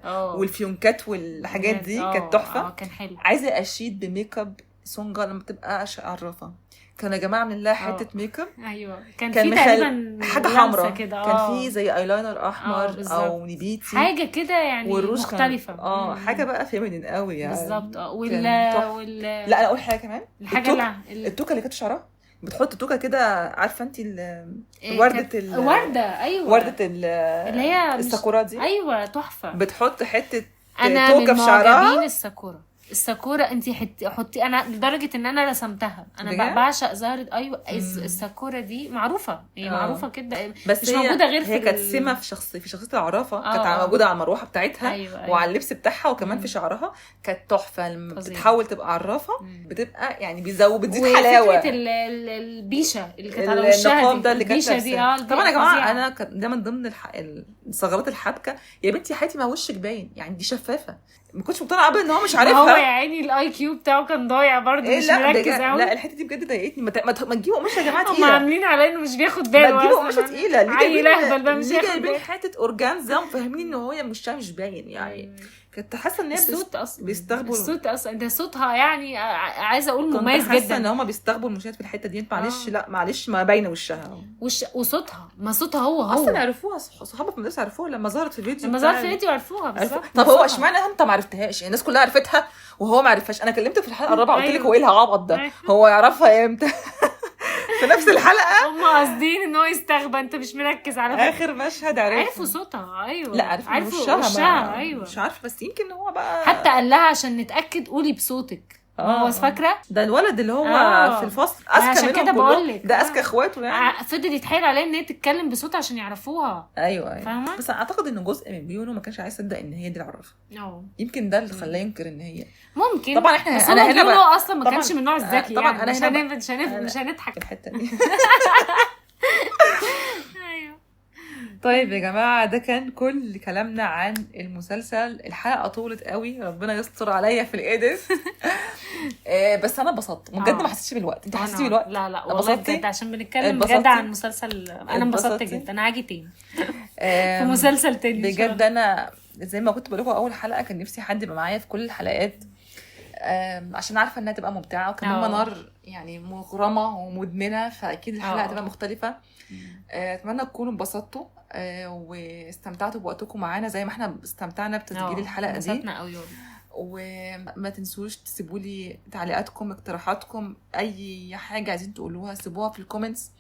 والفيونكات والحاجات دي كانت تحفه. كان حلو. عايزه اشيد بميك اب سونجا لما تبقى عرافه، كانوا يا جماعه عاملين لها حته ميك اب. ايوه كان في تقريبا حاجه حمراء كده، كان في زي ايلاينر احمر او نبيتي حاجه كده يعني مختلفه. حاجه بقى فيمينين قوي يعني بالظبط. لا انا اقول حاجه كمان، التوكه اللي كانت شعرها بتحط توكه كده، عارفه انت ورده ايوه ورده اللي هي الساكورا دي، ايوه تحفه. بتحط حته توكه في شعرها. الساكورا انت حطي، انا لدرجه ان انا رسمتها. انا بعشق زهره. ايوه الساكورا دي معروفه، هي معروفه كده، بس مش موجوده غير هي كانت سمه في شخصيه العرافه. كانت موجوده على المروحه بتاعتها. أيوة. وعلى اللبس بتاعها، وكمان في شعرها كانت تحفه. لما بتتحول تبقى عرافه بتبقى يعني بتزيد حلاوه. وفكره البيشه اللي كانت على وشها دي، البيشه دي طبعا يا جماعه انا ده من ضمن الثغرات الحبكه. يا بنتي حياتي ما وشك باين يعني، دي شفافه. ما كنتش مقتنعه ابدا ان هو مش عارفها. هو يا عيني الاي كيو بتاعه كان ضايع برضه، مش مركز قوي. لا الحته دي بجد ضايقتني. ما تجيبوا قماشه يا جماعه تقيله. هم عاملين على انه مش بياخد باله. ما تجيبوا قماشه تقيله. عيل اهبل ده مش هياخد باله. حته اورجانزا وفاهمين ان هو مش باين يعني. كنت حاسه ان هي الصوت اصلا بيستغبوا الصوت اصلا ده صوتها يعني عايزه اقول مميز جدا. كنت حاسه ان هم بيستغبوا المشاهد في الحته دي. معلش لا معلش ما باينه وشها وصوتها. ما صوتها هو اصلا عرفوها صحابها في المدرسه، عرفوها لما ظهرت في الفيديو عرفوها بالظبط. طب هو اشمعنى انت ما عرفتهاش؟ الناس كلها عرفتها وهو ما عرفهاش. انا كلمتك في الحلقه الرابعه قلت لك هو ايه العبط ده؟ هو يعرفها امتى؟ في نفس الحلقه هم قاصدين ان هو يستغبى. انت مش مركز على اخر مشهد. عرفوا صوتها. ايوه لا عرفوا وشها. ايوه مش عارفه، بس يمكن هو بقى حتى قال لها عشان نتاكد قولي بصوتك. هو فاكره ده الولد اللي هو في الفصل اذكى منهم كلهم. ده اذكى اخواته يعني. فضل يتحايل عليها ان هي تتكلم بصوت عشان يعرفوها. ايوه فاهمه. بس اعتقد ان جزء من بيونو ما كانش عايز يصدق ان هي دي العرافه. يمكن ده اللي خلاه ينكر ان هي ممكن. طبعا انا هنا بيونو اصلا ما كانش من النوع الذكي. طبعا يعني انا مش هنضحك الحته دي. طيب يا جماعه ده كان كل كلامنا عن المسلسل. الحلقه طولت قوي، ربنا يستر عليا في الايديت. بس انا اتبسطت بجد. ما حسيتش بالوقت. انت حسيتي بالوقت؟ لا والله بجد عشان بنتكلم بجد عن مسلسل. انا انبسطت جدا. انا هاجي تاني في مسلسل تاني بجد. انا زي ما كنت بقول لكم اول حلقه كان نفسي حد يبقى معايا في كل الحلقات، عشان عارفه انها تبقى ممتعه. وكمان منار يعني مغرمه ومدمنه، فاكيد الحلقه هتبقى مختلفه. اتمنى تكونوا انبسطتوا واستمتعتوا بوقتكم معانا زي ما احنا استمتعنا بتسجيل الحلقه دي. وما تنسوش تسيبوا لي تعليقاتكم، اقتراحاتكم، اي حاجه عايزين تقولوها سيبوها في الكومنتس.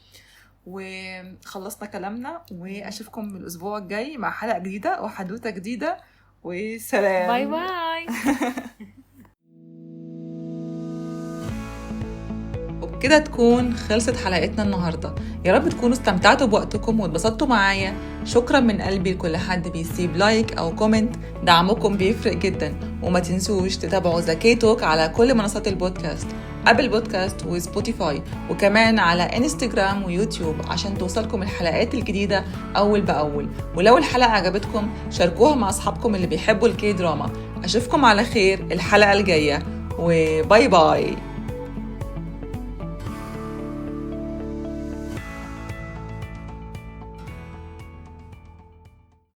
وخلصنا كلامنا، واشوفكم الاسبوع الجاي مع حلقه جديده وحدوته جديده. وسلام. باي باي. كده تكون خلصت حلقتنا النهاردة. يا رب تكونوا استمتعتوا بوقتكم واتبسطتوا معايا. شكرا من قلبي لكل حد بيسيب لايك أو كومنت، دعمكم بيفرق جدا. وما تنسوش تتابعوا زكاة توك على كل منصات البودكاست، أبل بودكاست وسبوتيفاي، وكمان على انستجرام ويوتيوب عشان توصلكم الحلقات الجديدة أول بأول. ولو الحلقة عجبتكم شاركوها مع أصحابكم اللي بيحبوا الكي دراما. أشوفكم على خير الحلقة الجاية، وباي باي.